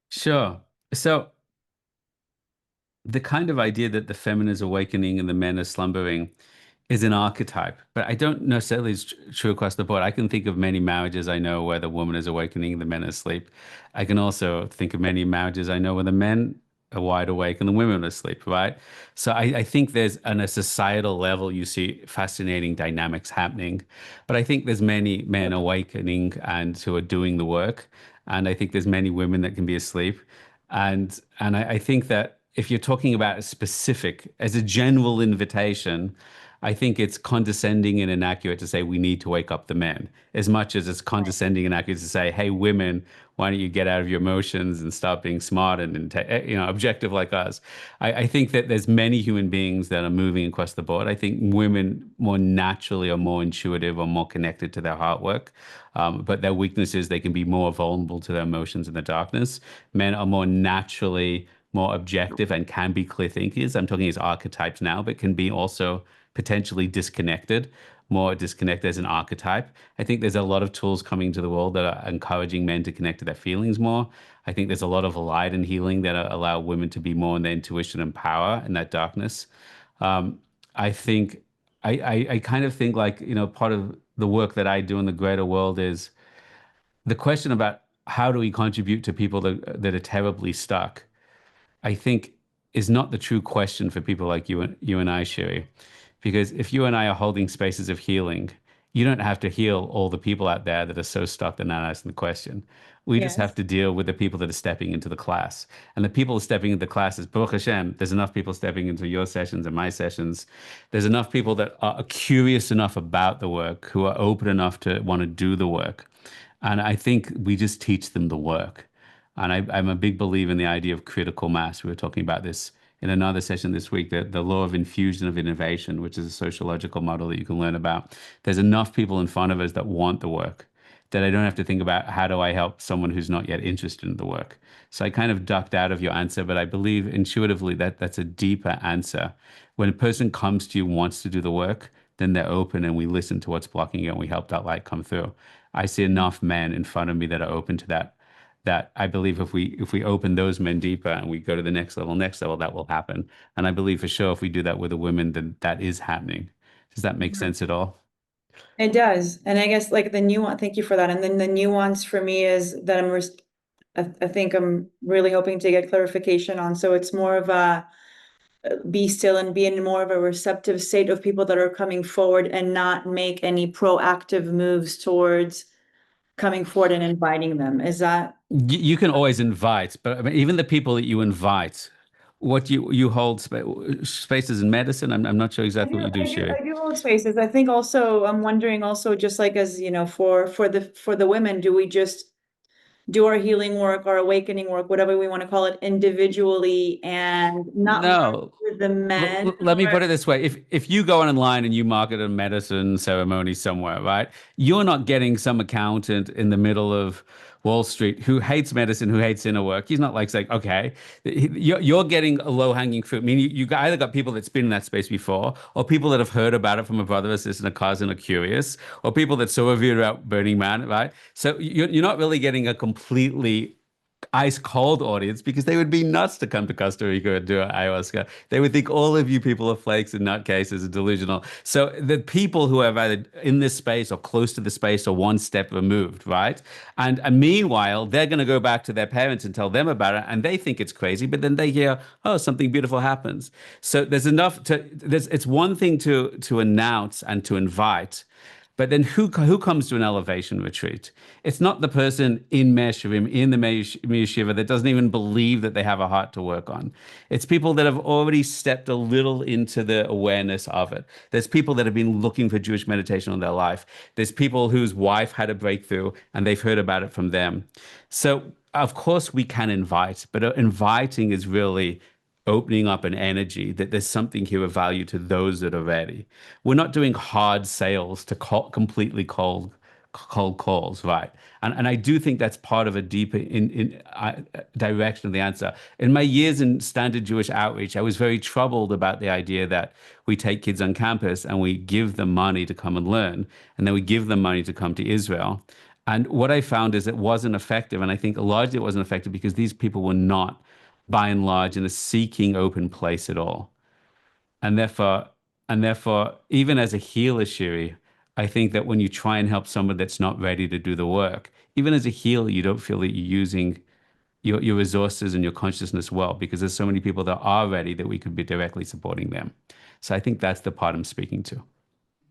Sure. So the kind of idea that the feminine is awakening and the men are slumbering is an archetype, but I don't necessarily it's true across the board. I can think of many marriages I know where the woman is awakening and the men are asleep. I can also think of many marriages I know where the men are wide awake and the women are asleep, right? So I think there's on a societal level, you see fascinating dynamics happening. But I think there's many men awakening and who are doing the work. And I think there's many women that can be asleep. And I think that if you're talking about a specific, as a general invitation, I think it's condescending and inaccurate to say we need to wake up the men, as much as it's condescending and inaccurate to say, hey, women, why don't you get out of your emotions and stop being smart and objective like us? I think that there's many human beings that are moving across the board. I think women more naturally are more intuitive or more connected to their heart work. But their weakness is they can be more vulnerable to their emotions in the darkness. Men are more naturally more objective and can be clear thinkers. I'm talking as archetypes now, but can be also potentially disconnected, more disconnected as an archetype. I think there's a lot of tools coming to the world that are encouraging men to connect to their feelings more. I think there's a lot of light and healing that allow women to be more in their intuition and power in that darkness. Um, I think I kind of think like, part of the work that I do in the greater world is the question about how do we contribute to people that are terribly stuck. I think is not the true question for people like you and I, Sherry. Because if you and I are holding spaces of healing, you don't have to heal all the people out there that are so stuck they're not asking the question. We just have Yes. to deal with the people that are stepping into the class. And the people stepping into the class is Baruch Hashem, there's enough people stepping into your sessions and my sessions. There's enough people that are curious enough about the work, who are open enough to want to do the work. And I think we just teach them the work. And I'm a big believer in the idea of critical mass. We were talking about this in another session this week, the law of infusion of innovation, which is a sociological model that you can learn about. There's enough people in front of us that want the work that I don't have to think about how do I help someone who's not yet interested in the work. So I kind of ducked out of your answer, but I believe intuitively that that's a deeper answer. When a person comes to you and wants to do the work, then they're open and we listen to what's blocking it and we help that light come through. I see enough men in front of me that are open to that I believe if we open those men deeper and we go to the next level, that will happen. And I believe for sure if we do that with the women, then that is happening. Does that make sense at all? It does. And I guess like the nuance, thank you for that. And then the nuance for me is that I think I'm really hoping to get clarification on. So it's more of a be still and be in more of a receptive state of people that are coming forward and not make any proactive moves towards coming forward and inviting them. Is that? You can always invite, but I mean, even the people that you invite, what you hold spaces in medicine. I'm not sure I exactly do, what you do, I do, Sherry. I do hold spaces. I think also I'm wondering also just like as for the women, do we just do our healing work, our awakening work, whatever we want to call it, individually and not merge No. with the men? Let me put it this way. If you go online and you market a medicine ceremony somewhere, right? You're not getting some accountant in the middle of Wall Street who hates medicine, who hates inner work. He's not like saying, okay, you're getting a low-hanging fruit. I mean, you either got people that's been in that space before, or people that have heard about it from a brother or sister in a cousin are curious, or people that saw a video about Burning Man, right? So you're not really getting a completely ice cold audience because they would be nuts to come to Costa Rica and do ayahuasca. They would think all of you people are flakes and nutcases and delusional. So the people who are either in this space or close to the space are one step removed, right? And meanwhile, they're going to go back to their parents and tell them about it, and they think it's crazy, but then they hear, oh, something beautiful happens. So there's enough it's one thing to announce and to invite. But then who comes to an elevation retreat? It's not the person in Meshurim, in the Yeshiva that doesn't even believe that they have a heart to work on. It's people that have already stepped a little into the awareness of it. There's people that have been looking for Jewish meditation all their life. There's people whose wife had a breakthrough and they've heard about it from them. So of course we can invite, but inviting is really opening up an energy that there's something here of value to those that are ready. We're not doing hard sales to completely cold calls, right? And I do think that's part of a deeper direction of the answer. In my years in standard Jewish outreach, I was very troubled about the idea that we take kids on campus and we give them money to come and learn, and then we give them money to come to Israel. And what I found is it wasn't effective, and I think largely it wasn't effective because these people were not, by and large, in a seeking open place at all. And therefore, even as a healer, Shiri, I think that when you try and help someone that's not ready to do the work, even as a healer, you don't feel that you're using your resources and your consciousness well, because there's so many people that are ready that we could be directly supporting them. So I think that's the part I'm speaking to.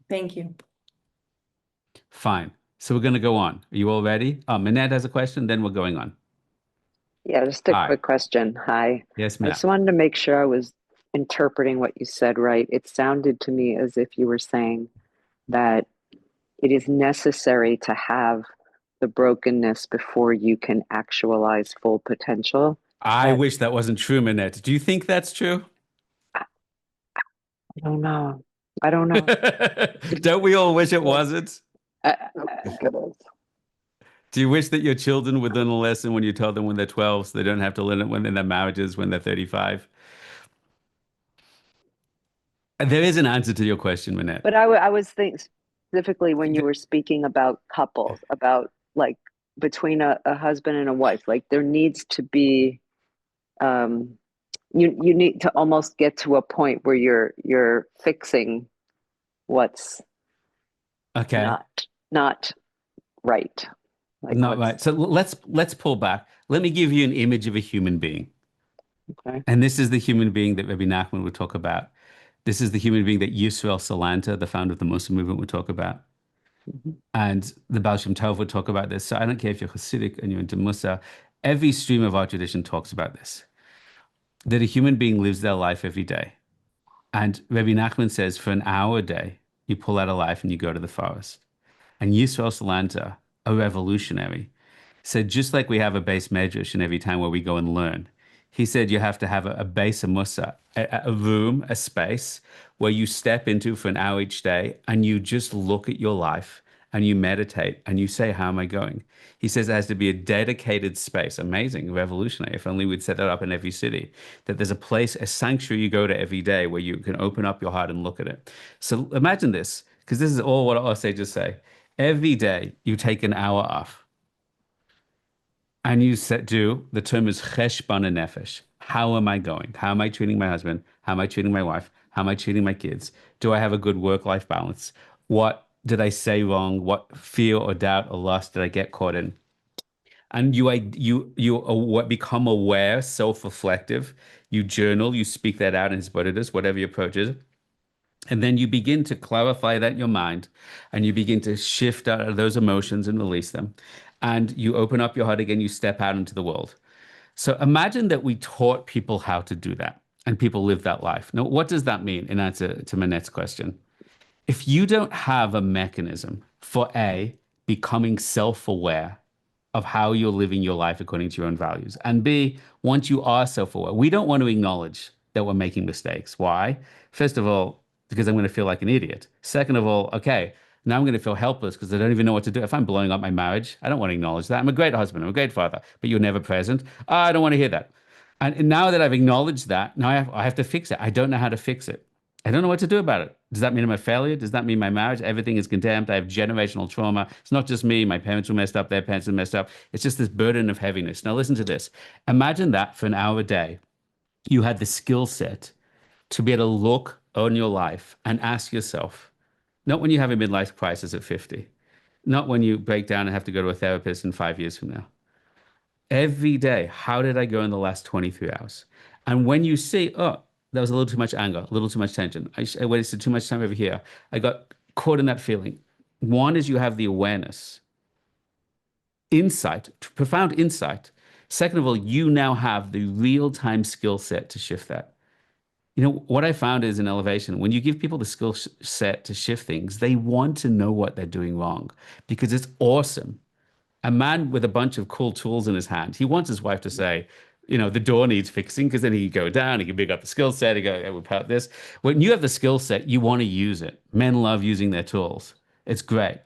Thank you. Fine. So we're going to go on. Are you all ready? Minette has a question, then we're going on. Yeah, just a Hi. quick question. Hi. Yes, I ma'am. just wanted to make sure I was interpreting what you said right. It sounded to me as if you were saying that it is necessary to have the brokenness before you can actualize full potential. I wish that wasn't true, Minette. Do you think that's true? I don't know. I don't know. Don't we all wish it wasn't? I, I think it is. Do you wish that your children would learn a lesson when you tell them when they're 12 so they don't have to learn it when in their marriages when they're 35? And there is an answer to your question, Minette. but I was thinking specifically when you were speaking about couples, about like between a husband and a wife, like there needs to be you need to almost get to a point where you're fixing what's Okay. not right. Like Not right. So let's pull back. Let me give you an image of a human being. Okay. And this is the human being that Rabbi Nachman would talk about. This is the human being that Yisrael Salanta, the founder of the Muslim movement, would talk about. And the Baal Shem Tov would talk about this. So I don't care if you're Hasidic and you're into Musa. Every stream of our tradition talks about this. That a human being lives their life every day. And Rabbi Nachman says for an hour a day, you pull out a life and you go to the forest. And Yisrael Salanta, a revolutionary, said just like we have a base medrash in every time where we go and learn, he said you have to have a base of musa, a room, a space where you step into for an hour each day and you just look at your life and you meditate and you say, how am I going? He says it has to be a dedicated space. Amazing, revolutionary. If only we'd set that up in every city, that there's a place, a sanctuary you go to every day where you can open up your heart and look at it. So imagine this, because this is all what our sages say. Every day you take an hour off. And you do, the term is cheshbon nefesh. How am I going? How am I treating my husband? How am I treating my wife? How am I treating my kids? Do I have a good work-life balance? What did I say wrong? What fear or doubt or lust did I get caught in? And you become aware, self-reflective. You journal, you speak that out in his Bodhidas, whatever your approach is. And then you begin to clarify that in your mind and you begin to shift out of those emotions and release them. And you open up your heart again, you step out into the world. So imagine that we taught people how to do that and people live that life. Now, what does that mean in answer to Manette's question? If you don't have a mechanism for A, becoming self-aware of how you're living your life according to your own values, and B, once you are self-aware, we don't want to acknowledge that we're making mistakes. Why? First of all, because I'm going to feel like an idiot. Second of all, okay, now I'm going to feel helpless because I don't even know what to do. If I'm blowing up my marriage, I don't want to acknowledge that. I'm a great husband. I'm a great father, but you're never present. I don't want to hear that. And now that I've acknowledged that, now I have to fix it. I don't know how to fix it. I don't know what to do about it. Does that mean I'm a failure? Does that mean my marriage, everything is condemned? I have generational trauma. It's not just me. My parents were messed up. Their parents were messed up. It's just this burden of heaviness. Now listen to this. Imagine that for an hour a day, you had the skill set to be able to look on your life and ask yourself, not when you have a midlife crisis at 50, not when you break down and have to go to a therapist in 5 years from now. Every day, how did I go in the last 23 hours? And when you see, oh, there was a little too much anger, a little too much tension. I wasted too much time over here. I got caught in that feeling. One is you have the awareness, insight, profound insight. Second of all, you now have the real-time skill set to shift that. You know, what I found is in elevation, when you give people the skill set to shift things, they want to know what they're doing wrong because it's awesome. A man with a bunch of cool tools in his hand, he wants his wife to say, The door needs fixing because then he can go down, he can pick up the skill set, he go, "Hey, we'll part this." When you have the skill set, you want to use it. Men love using their tools. It's great.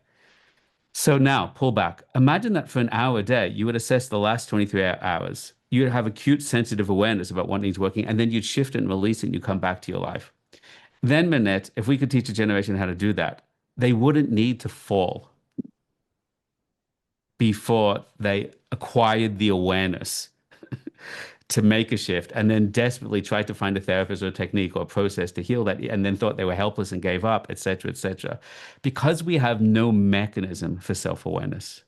So now pull back. Imagine that for an hour a day, you would assess the last 23 hours. You would have acute sensitive awareness about what needs working, and then you'd shift it and release it and you come back to your life. Then, Manette, if we could teach a generation how to do that, they wouldn't need to fall before they acquired the awareness to make a shift and then desperately tried to find a therapist or a technique or a process to heal that and then thought they were helpless and gave up, et cetera, et cetera. Because we have no mechanism for self-awareness.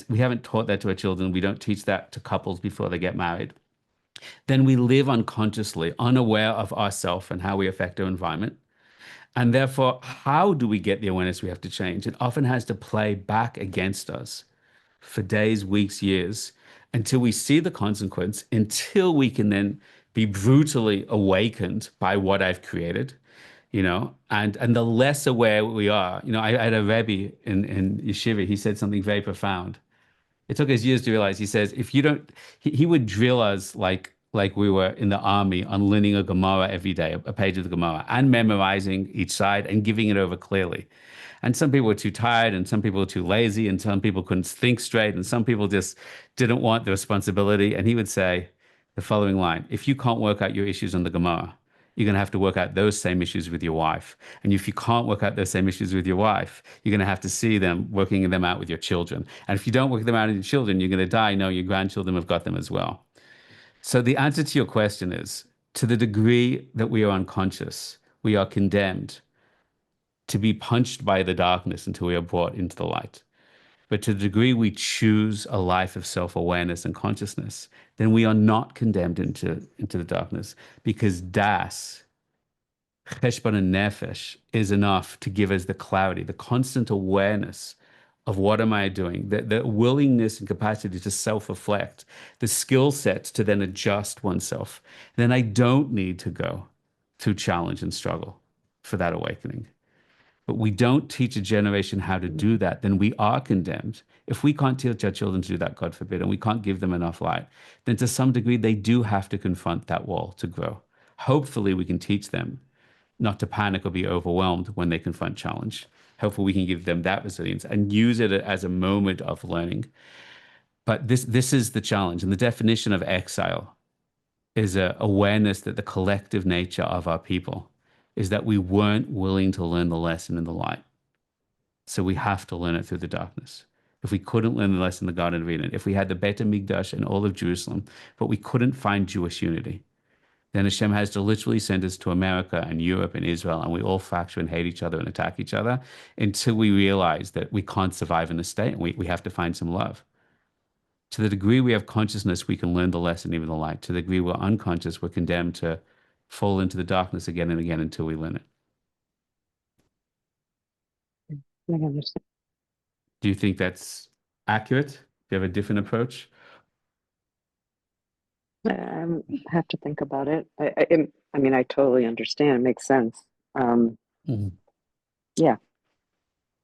We haven't taught that to our children. We don't teach that to couples before they get married. Then we live unconsciously, unaware of ourselves and how we affect our environment. And therefore, how do we get the awareness we have to change? It often has to play back against us for days, weeks, years, until we see the consequence, until we can then be brutally awakened by what I've created, and the less aware we are. I had a Rebbe in Yeshiva, he said something very profound. It took us years to realize. He says, if you don't, he would drill us like we were in the army on learning a Gemara every day, a page of the Gemara, and memorizing each side and giving it over clearly. And some people were too tired, and some people were too lazy, and some people couldn't think straight, and some people just didn't want the responsibility. And he would say the following line: if you can't work out your issues on the Gemara, you're going to have to work out those same issues with your wife. And if you can't work out those same issues with your wife, you're going to have to see them working them out with your children. And if you don't work them out with your children, you're going to die. No, your grandchildren have got them as well. So the answer to your question is, to the degree that we are unconscious, we are condemned to be punched by the darkness until we are brought into the light. But to the degree we choose a life of self-awareness and consciousness, then we are not condemned into the darkness, because das, cheshbon and nefesh, is enough to give us the clarity, the constant awareness of what am I doing, the willingness and capacity to self-reflect, the skill sets to then adjust oneself. Then I don't need to go through challenge and struggle for that awakening. But we don't teach a generation how to do that, then we are condemned. If we can't teach our children to do that, God forbid, and we can't give them enough light, then to some degree they do have to confront that wall to grow. Hopefully we can teach them not to panic or be overwhelmed when they confront challenge. Hopefully we can give them that resilience and use it as a moment of learning. But this is the challenge. And the definition of exile is an awareness that the collective nature of our people is that we weren't willing to learn the lesson in the light. So we have to learn it through the darkness. If we couldn't learn the lesson in the Garden of Eden, if we had the Beit HaMikdash and all of Jerusalem, but we couldn't find Jewish unity, then Hashem has to literally send us to America and Europe and Israel, and we all fracture and hate each other and attack each other until we realize that we can't survive in the state, and we have to find some love. To the degree we have consciousness, we can learn the lesson, even the light. To the degree we're unconscious, we're condemned to fall into the darkness again and again until we learn it. I understand. Do you think that's accurate? Do you have a different approach? I have to think about it. I mean, I totally understand. It makes sense. Yeah.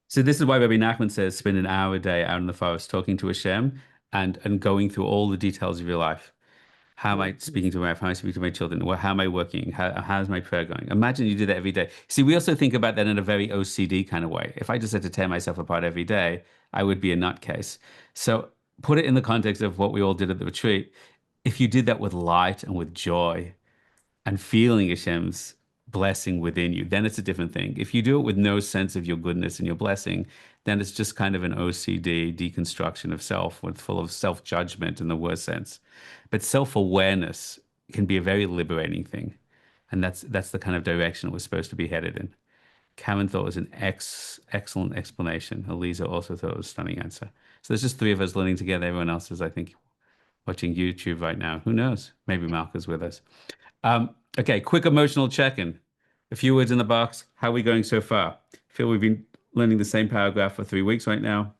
So this is why Rabbi Nachman says, spend an hour a day out in the forest talking to Hashem and going through all the details of your life. How am I speaking to my wife? How am I speaking to my children? How am I working? How's my prayer going? Imagine you do that every day. See, we also think about that in a very OCD kind of way. If I just had to tear myself apart every day, I would be a nutcase. So put it in the context of what we all did at the retreat. If you did that with light and with joy and feeling Hashem's blessing within you, then it's a different thing. If you do it with no sense of your goodness and your blessing, then it's just kind of an OCD deconstruction of self, full of self-judgment in the worst sense. But self-awareness can be a very liberating thing. And that's the kind of direction we're supposed to be headed in. Karen thought it was an excellent explanation. Eliza also thought it was a stunning answer. So there's just three of us learning together. Everyone else is, I think, watching YouTube right now. Who knows? Maybe Malka's with us. Okay, quick emotional check-in. A few words in the box. How are we going so far? I feel we've been learning the same paragraph for 3 weeks right now.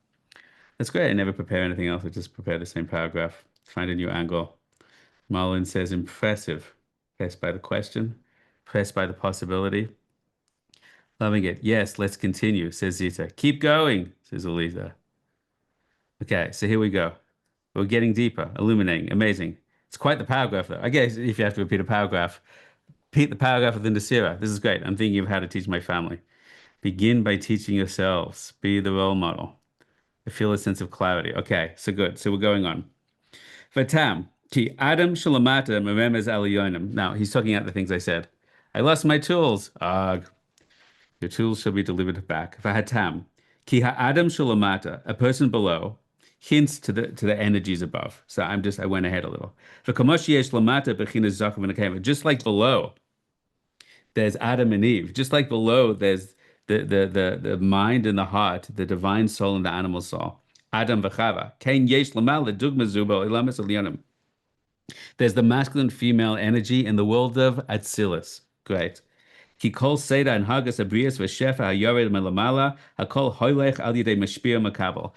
That's great. I never prepare anything else. I just prepare the same paragraph. Find a new angle. Marlon says, impressive. Impressed by the question. Impressed by the possibility. Loving it. Yes, let's continue, says Zita. Keep going, says Eliza. Okay, so here we go. We're getting deeper, illuminating, amazing. It's quite the paragraph, though. I guess if you have to repeat a paragraph, repeat the paragraph of the Nesirah. This is great. I'm thinking of how to teach my family. Begin by teaching yourselves. Be the role model. Feel a sense of clarity. Okay, so good. So we're going on. Vatam, ki Adam shalamata meremez aliyonim. Now, he's talking out the things I said. I lost my tools. Ugh. Your tools shall be delivered back. Vahatam, ki ha'adam shalamata, a person below, hints to the energies above. So I went ahead a little. V'kamoshi yesh lamata b'chinas zachav v'nekeva. Just like below, there's Adam and Eve. Just like below, there's the mind and the heart, the divine soul and the animal soul. Adam v'chava. Kain yesh lamal dugma zubo ilamis alyonim. There's the masculine female energy in the world of Atsilis. Great. Ki kol seda and hagas abrias v'shefa hayored melamala hakol hoylech al yidei mashpia makabel.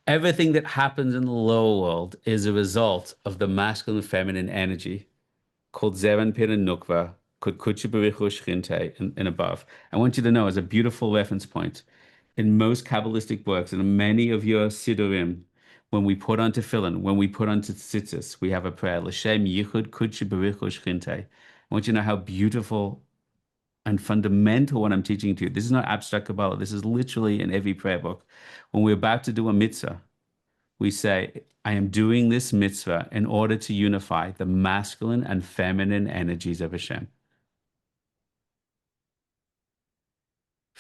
Everything that happens in the lower world is a result of the masculine and feminine energy called Zevan Pir and Nukva, called Kuchi Barichu Shchinte, and above. I want you to know, as a beautiful reference point, in most Kabbalistic works, and in many of your Sidurim, when we put on tefillin, when we put on tzitzis, we have a prayer, L'Shem Yichud Kuchi Barichu Shchinte. I want you to know how beautiful and fundamental what I'm teaching to you. This is not abstract Kabbalah. This is literally in every prayer book. When we're about to do a mitzvah, we say, I am doing this mitzvah in order to unify the masculine and feminine energies of Hashem.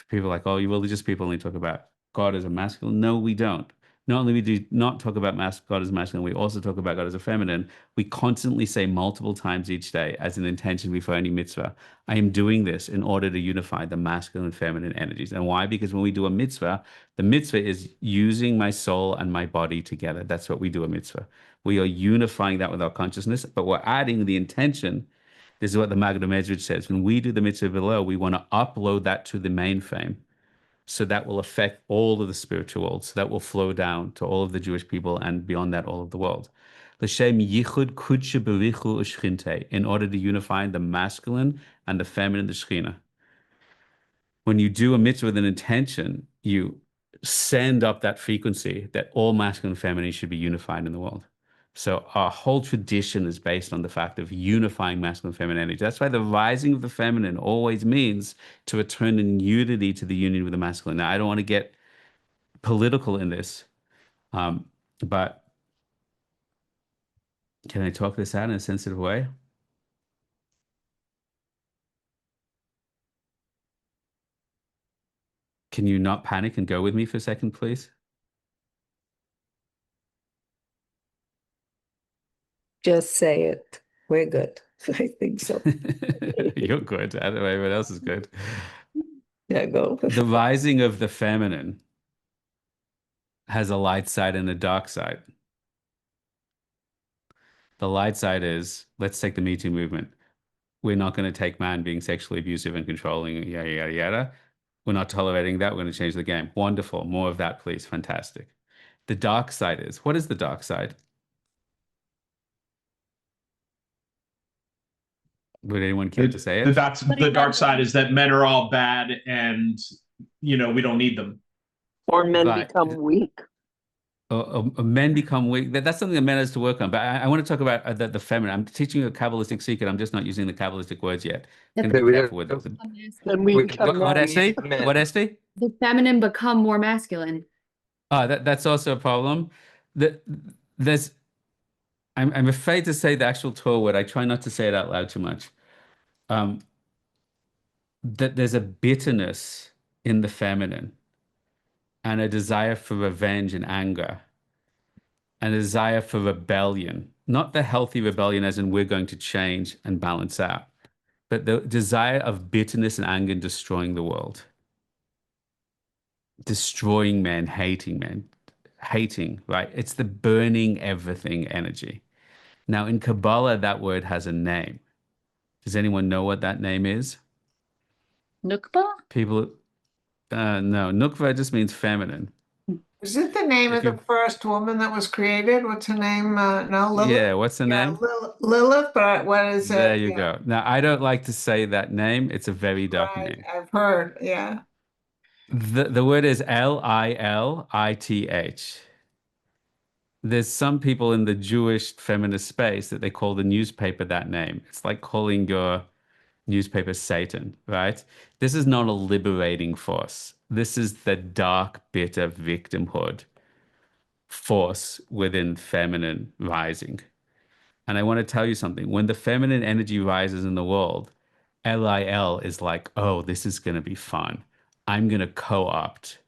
People are like, oh, you religious people only talk about God as a masculine. No, we don't. Not only we do not talk about God as masculine, we also talk about God as a feminine. We constantly say multiple times each day as an intention before any mitzvah, I am doing this in order to unify the masculine and feminine energies. And why? Because when we do a mitzvah, the mitzvah is using my soul and my body together. That's what we do a mitzvah. We are unifying that with our consciousness, but we're adding the intention. This is what the Maggid Mezrich says. When we do the mitzvah below, we want to upload that to the mainframe. So that will affect all of the spiritual world. So that will flow down to all of the Jewish people and beyond that, all of the world. L'shem yichud kudshe berichu u'shchinte, in order to unify the masculine and the feminine, the Shekhinah. When you do a mitzvah with an intention, you send up that frequency that all masculine and feminine should be unified in the world. So our whole tradition is based on the fact of unifying masculine and feminine energy. That's why the rising of the feminine always means to return in unity to the union with the masculine. Now, I don't want to get political in this, but can I talk this out in a sensitive way? Can you not panic and go with me for a second, please? Just say it. We're good. I think so. You're good. I don't know, everyone else is good. Yeah, go. The rising of the feminine has a light side and a dark side. The light side is, let's take the Me Too movement. We're not going to take man being sexually abusive and controlling, yada, yada, yada. We're not tolerating that. We're going to change the game. Wonderful. More of that, please. Fantastic. The dark side is, what is the dark side? Would anyone care to say it? The dark side is that men are all bad and, we don't need them. Or men Right. become weak. Men become weak. That's something that men has to work on. But I want to talk about the feminine. I'm teaching you a Kabbalistic secret. I'm just not using the Kabbalistic words yet. Can be careful with it. Then we become What, men. Esty? What, Esty? The feminine become more masculine. That's also a problem. I'm afraid to say the actual Torah word. I try not to say it out loud too much. That there's a bitterness in the feminine and a desire for revenge and anger and a desire for rebellion. Not the healthy rebellion as in we're going to change and balance out, but the desire of bitterness and anger and destroying the world. Destroying men, hating, right? It's the burning everything energy. Now, in Kabbalah, that word has a name. Does anyone know what that name is? Nukba? People, no, Nukva just means feminine. Is it the name If of the you- first woman that was created? What's her name? No, Lilith? Yeah, what's the name? Lilith, but what is it? There you go. Now, I don't like to say that name. It's a very dark Right, name. I've heard, yeah. The word is Lilith. There's some people in the Jewish feminist space that they call the newspaper that name. It's like calling your newspaper Satan, right? This is not a liberating force. This is the dark, bitter victimhood force within feminine rising. And I want to tell you something. When the feminine energy rises in the world, LIL is like, oh, this is going to be fun. I'm going to co-opt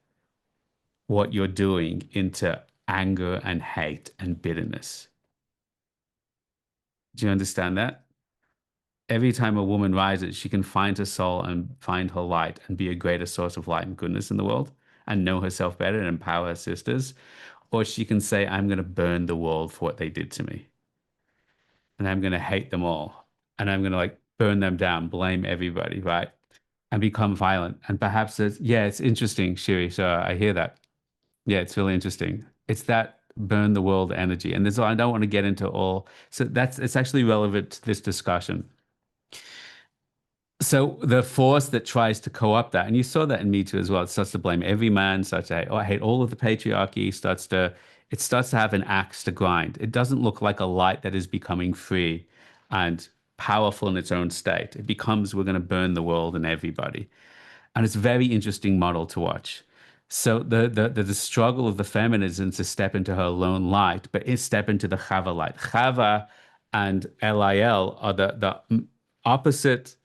what you're doing into anger and hate and bitterness. Do you understand that? Every time a woman rises, she can find her soul and find her light and be a greater source of light and goodness in the world and know herself better and empower her sisters. Or she can say, I'm going to burn the world for what they did to me. And I'm going to hate them all. And I'm going to like burn them down, blame everybody, right? And become violent. And perhaps it's interesting, Shiri. So I hear that. Yeah, it's really interesting. It's that burn the world energy. And I don't want to get into all. So it's actually relevant to this discussion. So the force that tries to co-opt that, and you saw that in Me Too as well, it starts to blame every man, starts to I hate all of the patriarchy, it starts to have an axe to grind. It doesn't look like a light that is becoming free and powerful in its own state. It becomes, we're going to burn the world and everybody. And it's a very interesting model to watch. So the struggle of the feminism to step into her lone light, but step into the Chava light. Chava and LIL are the opposite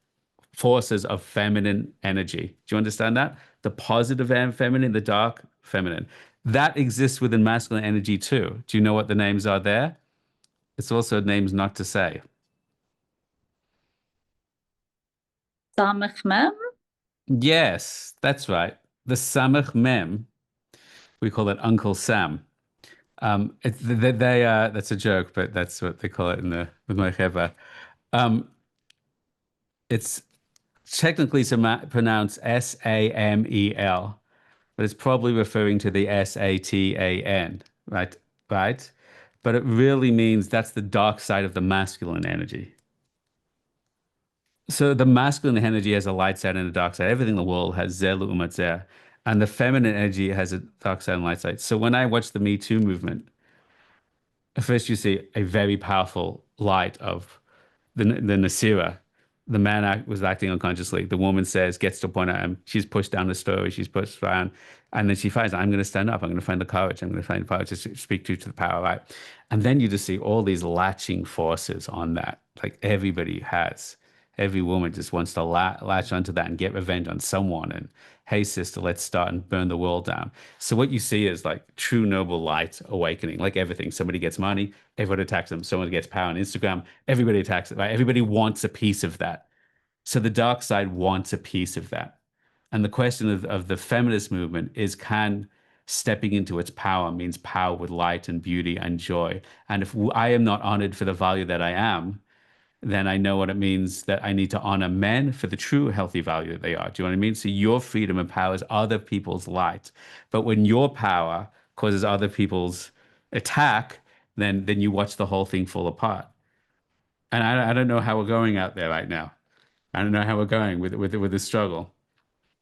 forces of feminine energy. Do you understand that? The positive feminine, the dark feminine. That exists within masculine energy too. Do you know what the names are there? It's also names not to say. Samach Mem? Yes, that's right. The Samach Mem, we call it Uncle Sam. That's a joke, but that's what they call it with my cheva. It's technically pronounced Samel, but it's probably referring to the Satan, right? Right? But it really means that's the dark side of the masculine energy. So the masculine energy has a light side and a dark side. Everything in the world has zeh l'umat zeh. And the feminine energy has a dark side and light side. So when I watch the Me Too movement, first you see a very powerful light of the Nesirah. The man was acting unconsciously. The woman gets to point at him. She's pushed down the story. She's pushed around. And then she finds, I'm going to stand up. I'm going to find the courage. I'm going to find the power to speak to the power, right? And then you just see all these latching forces on that. Like everybody has. Every woman just wants to latch onto that and get revenge on someone. And hey, sister, let's start and burn the world down. So what you see is like true noble light awakening, like everything. Somebody gets money, everybody attacks them. Someone gets power on Instagram, everybody attacks it, right? Everybody wants a piece of that. So the dark side wants a piece of that. And the question of the feminist movement is, can stepping into its power means power with light and beauty and joy? And if I am not honored for the value that I am, then I know what it means that I need to honor men for the true healthy value that they are. Do you know what I mean? So your freedom empowers other people's light. But when your power causes other people's attack, then you watch the whole thing fall apart. And I don't know how we're going out there right now. I don't know how we're going with the struggle.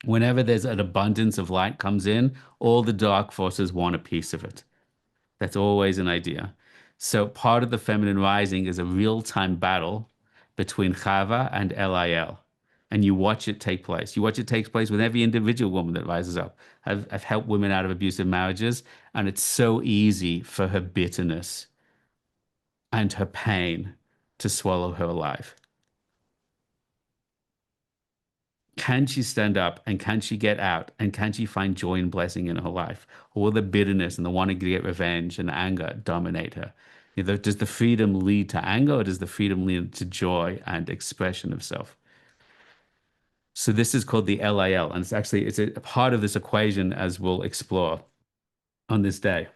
Whenever there's an abundance of light comes in, all the dark forces want a piece of it. That's always an idea. So part of the feminine rising is a real-time battle between Chava and LIL. And you watch it take place. You watch it take place with every individual woman that rises up. I've helped women out of abusive marriages, and it's so easy for her bitterness and her pain to swallow her alive. Can she stand up and can she get out and can she find joy and blessing in her life? Or will the bitterness and the wanting to get revenge and anger dominate her? Does the freedom lead to anger, or does the freedom lead to joy and expression of self? So this is called the LIL, and it's a part of this equation, as we'll explore on this day.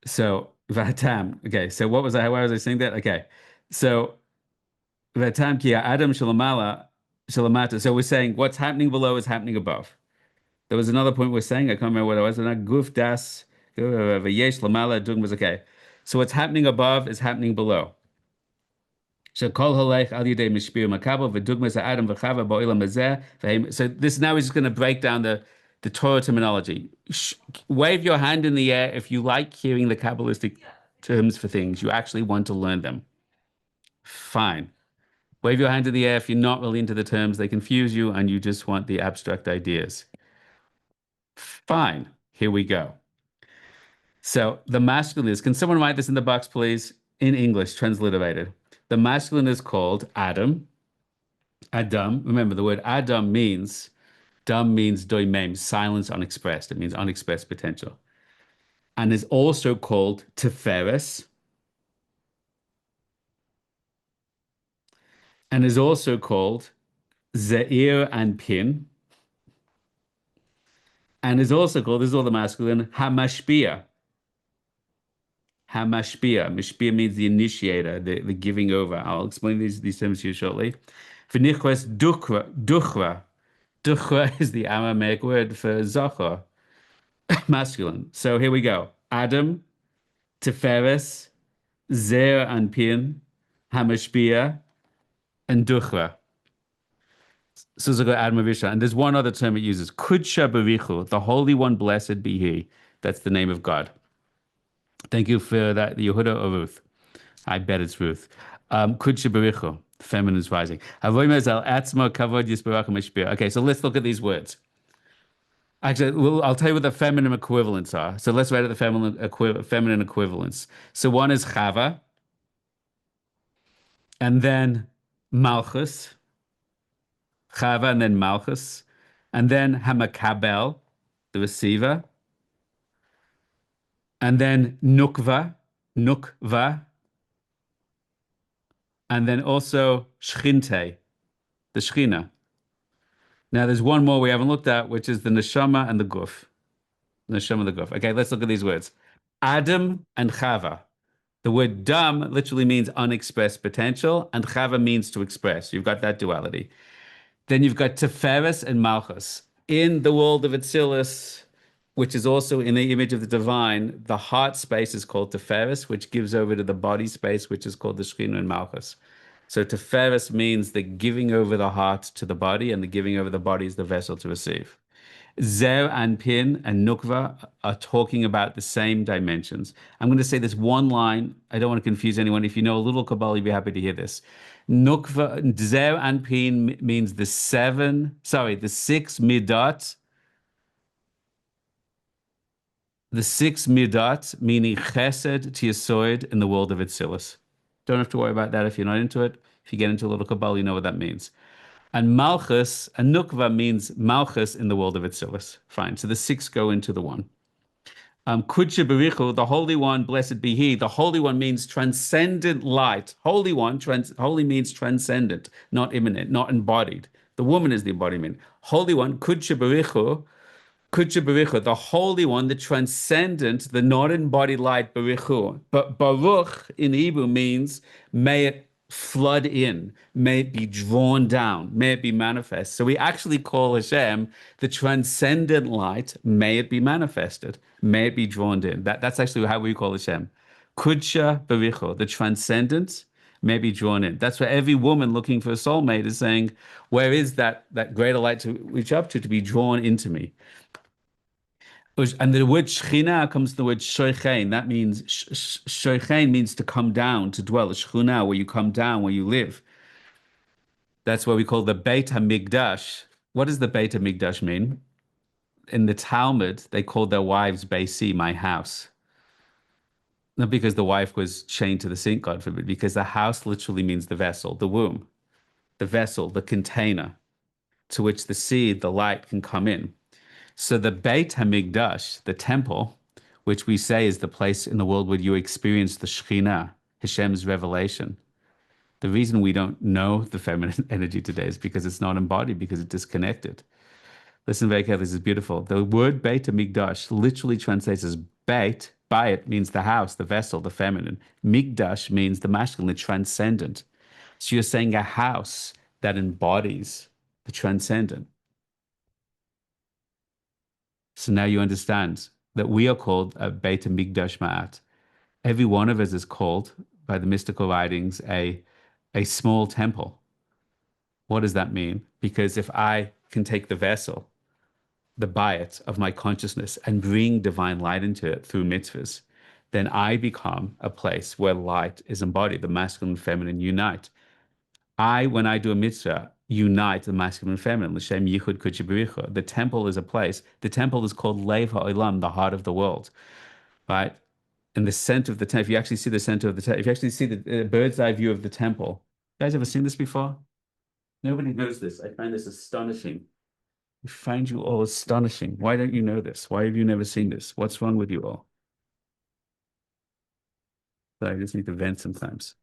So Vatam, okay, so why was I saying that? Okay, so Vatam ki Adam shalamala shalamata. So we're saying what's happening below is happening above. There was another point we're saying, I can't remember what it was. Guf das v'yesh lamala dugmas. Okay, so what's happening above is happening below. So this now is just going to break down the Torah terminology. Wave your hand in the air if you like hearing the Kabbalistic terms for things. You actually want to learn them. Fine. Wave your hand in the air if you're not really into the terms. They confuse you and you just want the abstract ideas. Fine. Here we go. So the masculine is, can someone write this in the box, please? In English, transliterated. The masculine is called Adam. Adam. Remember, the word Adam means, dam means doimem, silence unexpressed. It means unexpressed potential. And is also called Tiferes. And is also called Zeir and Pin. And is also called, this is all the masculine, Hamashpia. Hamashpia. Mashpia means the initiator, the giving over. I'll explain these terms to you shortly. V'nichres duchra. Duchra. Duchra is the Aramaic word for zachar, masculine. So here we go. Adam, Tiferes, Zeir and Pin, Hamashpia, and Duchra. So it's like Adam Avisha. And there's one other term it uses. Kudsha Barichu, the Holy One, blessed be He. That's the name of God. Thank you for that, Yehuda or Ruth. I bet it's Ruth. Kudsha Barichu, feminine is rising. Okay, so let's look at these words. Actually, I'll tell you what the feminine equivalents are. So let's write out the feminine equivalents. So one is Chava, and then Malchus. Chava and then Malchus, and then Hamakabel, the receiver, and then Nukva, and then also Shchinte, the Shechina. Now there's one more we haven't looked at, which is the Neshama and the Guf. Neshama and the Guf. Okay, let's look at these words. Adam and Chava. The word dam literally means unexpressed potential, and Chava means to express. You've got that duality. Then you've got Tiferes and Malchus. In the world of Atzilus, which is also in the image of the divine, the heart space is called Tiferes, which gives over to the body space, which is called the Shechina and Malchus. So Tiferes means the giving over the heart to the body, and the giving over the body is the vessel to receive. Zer and Pin and Nukva are talking about the same dimensions. I'm going to say this one line. I don't want to confuse anyone. If you know a little Kabbalah, you'll be happy to hear this. Nukva, Zer and Pin means the six midot. The six midot, meaning chesed to yesod in the world of Atzilus. Don't have to worry about that if you're not into it. If you get into a little Kabbalah, you know what that means. And Malchus, and Nukva means Malchus in the world of Atzilus. Fine. So the six go into the one. Kudsha Barichu, the Holy One, blessed be He. The Holy One means transcendent light. Holy One, holy means transcendent, not immanent, not embodied. The woman is the embodiment. Holy One, Kudsha Barichu, the Holy One, the transcendent, the not embodied light, Barichu. But Baruch in Hebrew means may it flood in, may it be drawn down, may it be manifest. So we actually call Hashem the transcendent light, may it be manifested, may it be drawn in. That's actually how we call Hashem. Kudsha Barichu, the transcendent, may be drawn in. That's where every woman looking for a soulmate is saying, where is that greater light to reach up to be drawn into me? And the word Shechina comes from the word Shoichein. That means, Shoichein means to come down, to dwell. A Shechuna, where you come down, where you live. That's what we call the Beit HaMikdash. What does the Beit HaMikdash mean? In the Talmud, they called their wives Beisi, my house. Not because the wife was chained to the sink, God forbid, because the house literally means the vessel, the womb, the vessel, the container to which the seed, the light can come in. So the Beit HaMikdash, the temple, which we say is the place in the world where you experience the Shekhinah, Hashem's revelation. The reason we don't know the feminine energy today is because it's not embodied, because it's disconnected. Listen very carefully, this is beautiful. The word Beit HaMikdash literally translates as Beit. Bayit means the house, the vessel, the feminine. Mikdash means the masculine, the transcendent. So you're saying a house that embodies the transcendent. So now you understand that we are called a Beit HaMikdash Ma'at. Every one of us is called by the mystical writings a small temple. What does that mean? Because if I can take the vessel, the bayit of my consciousness, and bring divine light into it through mitzvahs, then I become a place where light is embodied, the masculine and feminine unite. When I do a mitzvah, unite the masculine and feminine. L'shem yichud kudshi b'richa. The temple is a place. The temple is called Lev ha'olam, the heart of the world, right? In the center of the temple, if you actually see the center of the temple, if you actually see the bird's eye view of the temple, you guys ever seen this before? Nobody knows this. I find this astonishing. I find you all astonishing. Why don't you know this? Why have you never seen this? What's wrong with you all? So I just need to vent sometimes.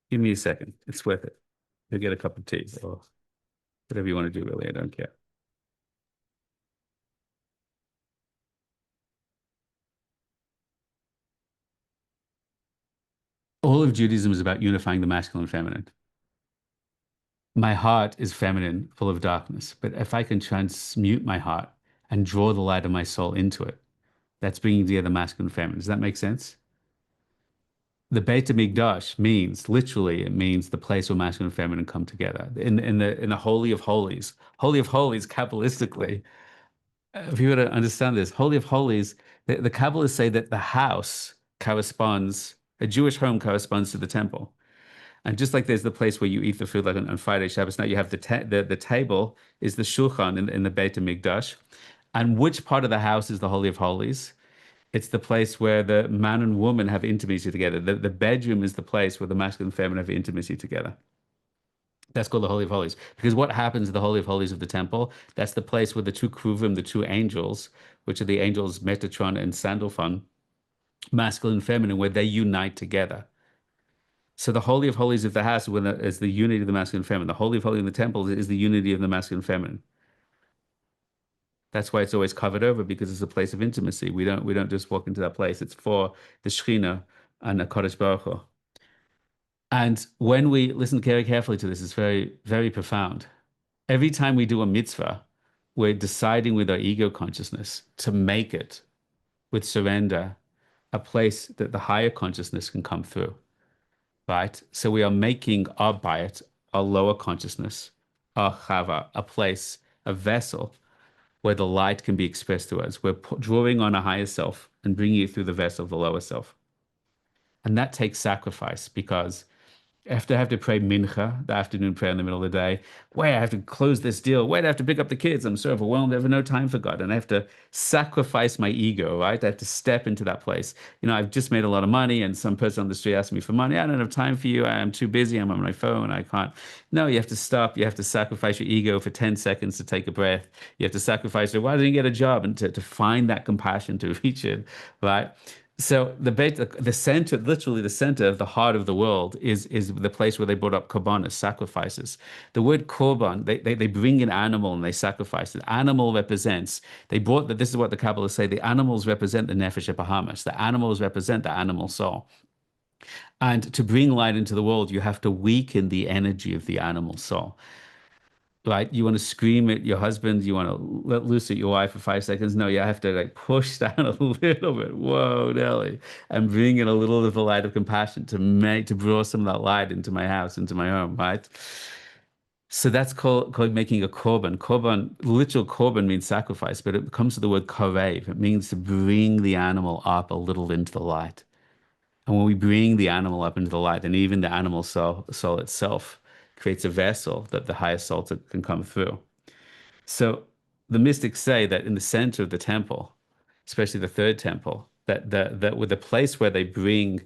Give me a second. It's worth it. You'll get a cup of tea or whatever you want to do, really. I don't care. All of Judaism is about unifying the masculine and feminine. My heart is feminine, full of darkness, but if I can transmute my heart and draw the light of my soul into it, that's bringing together masculine and feminine. Does that make sense? The Beit HaMikdash means, literally, it means the place where masculine and feminine come together. In the Holy of Holies, Kabbalistically, if you were to understand this, Holy of Holies, the Kabbalists say that the house corresponds, a Jewish home corresponds to the temple. And just like there's the place where you eat the food, like on Friday Shabbos, now you have the table is the shulchan in the Beit HaMikdash. And which part of the house is the Holy of Holies? It's the place where the man and woman have intimacy together. The bedroom is the place where the masculine and feminine have intimacy together. That's called the Holy of Holies. Because what happens in the Holy of Holies of the temple, that's the place where the two kruvim, the two angels, which are the angels Metatron and Sandalphon, masculine and feminine, where they unite together. So the Holy of Holies of the house is the unity of the masculine and feminine. The Holy of Holies in the temple is the unity of the masculine and feminine. That's why it's always covered over, because it's a place of intimacy. We don't just walk into that place. It's for the Shekhinah and the Kodesh Baruch Hu. And when we listen very carefully to this, it's very, very profound. Every time we do a mitzvah, we're deciding with our ego consciousness to make it, with surrender, a place that the higher consciousness can come through, right? So we are making our bayit, our lower consciousness, our chava, a place, a vessel where the light can be expressed to us. We're drawing on a higher self and bringing it through the vessel of the lower self. And that takes sacrifice, because after I have to pray mincha, the afternoon prayer in the middle of the day, wait, I have to close this deal, wait, I have to pick up the kids, I'm so overwhelmed, I have no time for God, and I have to sacrifice my ego, right? I have to step into that place. You know, I've just made a lot of money, and some person on the street asked me for money, I don't have time for you, I'm too busy, I'm on my phone, I can't. No, you have to stop, you have to sacrifice your ego for 10 seconds to take a breath, you have to sacrifice it, why didn't you get a job, and to find that compassion to reach it, right? So the center, literally the center of the heart of the world is the place where they brought up korbanos, sacrifices. The word korban, they bring an animal and they sacrifice it. Animal represents, this is what the Kabbalists say, the animals represent the nefesh habahamis. The animals represent the animal soul. And to bring light into the world, you have to weaken the energy of the animal soul. Right? You want to scream at your husband, you want to let loose at your wife for 5 seconds. No, you have to like push down a little bit. Whoa, Nelly. And bring in a little of the light of compassion to draw some of that light into my house, into my home, right? So that's called making a korban. Korban, literal korban means sacrifice, but it comes to the word karev. It means to bring the animal up a little into the light. And when we bring the animal up into the light, then even the animal soul itself creates a vessel that the highest soul can come through. So the mystics say that in the center of the temple, especially the third temple, that with the place where they bring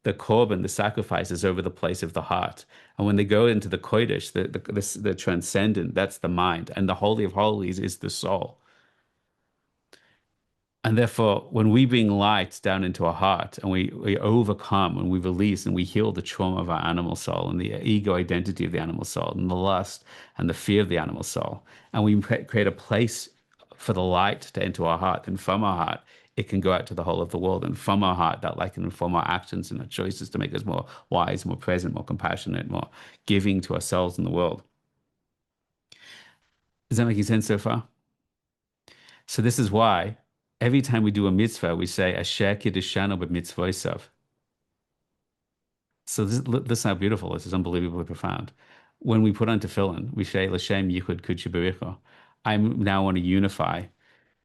the korban, the sacrifices, over the place of the heart. And when they go into the kodesh, the transcendent, that's the mind. And the Holy of Holies is the soul. And therefore, when we bring light down into our heart and we overcome and we release and we heal the trauma of our animal soul and the ego identity of the animal soul and the lust and the fear of the animal soul, and we create a place for the light to enter our heart, then from our heart, it can go out to the whole of the world. And from our heart, that light can inform our actions and our choices to make us more wise, more present, more compassionate, more giving to ourselves and the world. Is that making sense so far? So this is why every time we do a mitzvah, we say, Asher kiddushanu b'mitzvosav. So this is how beautiful this is, unbelievably profound. When we put on tefillin, we say, L'shem yichud kudshi b'richo. I now want to unify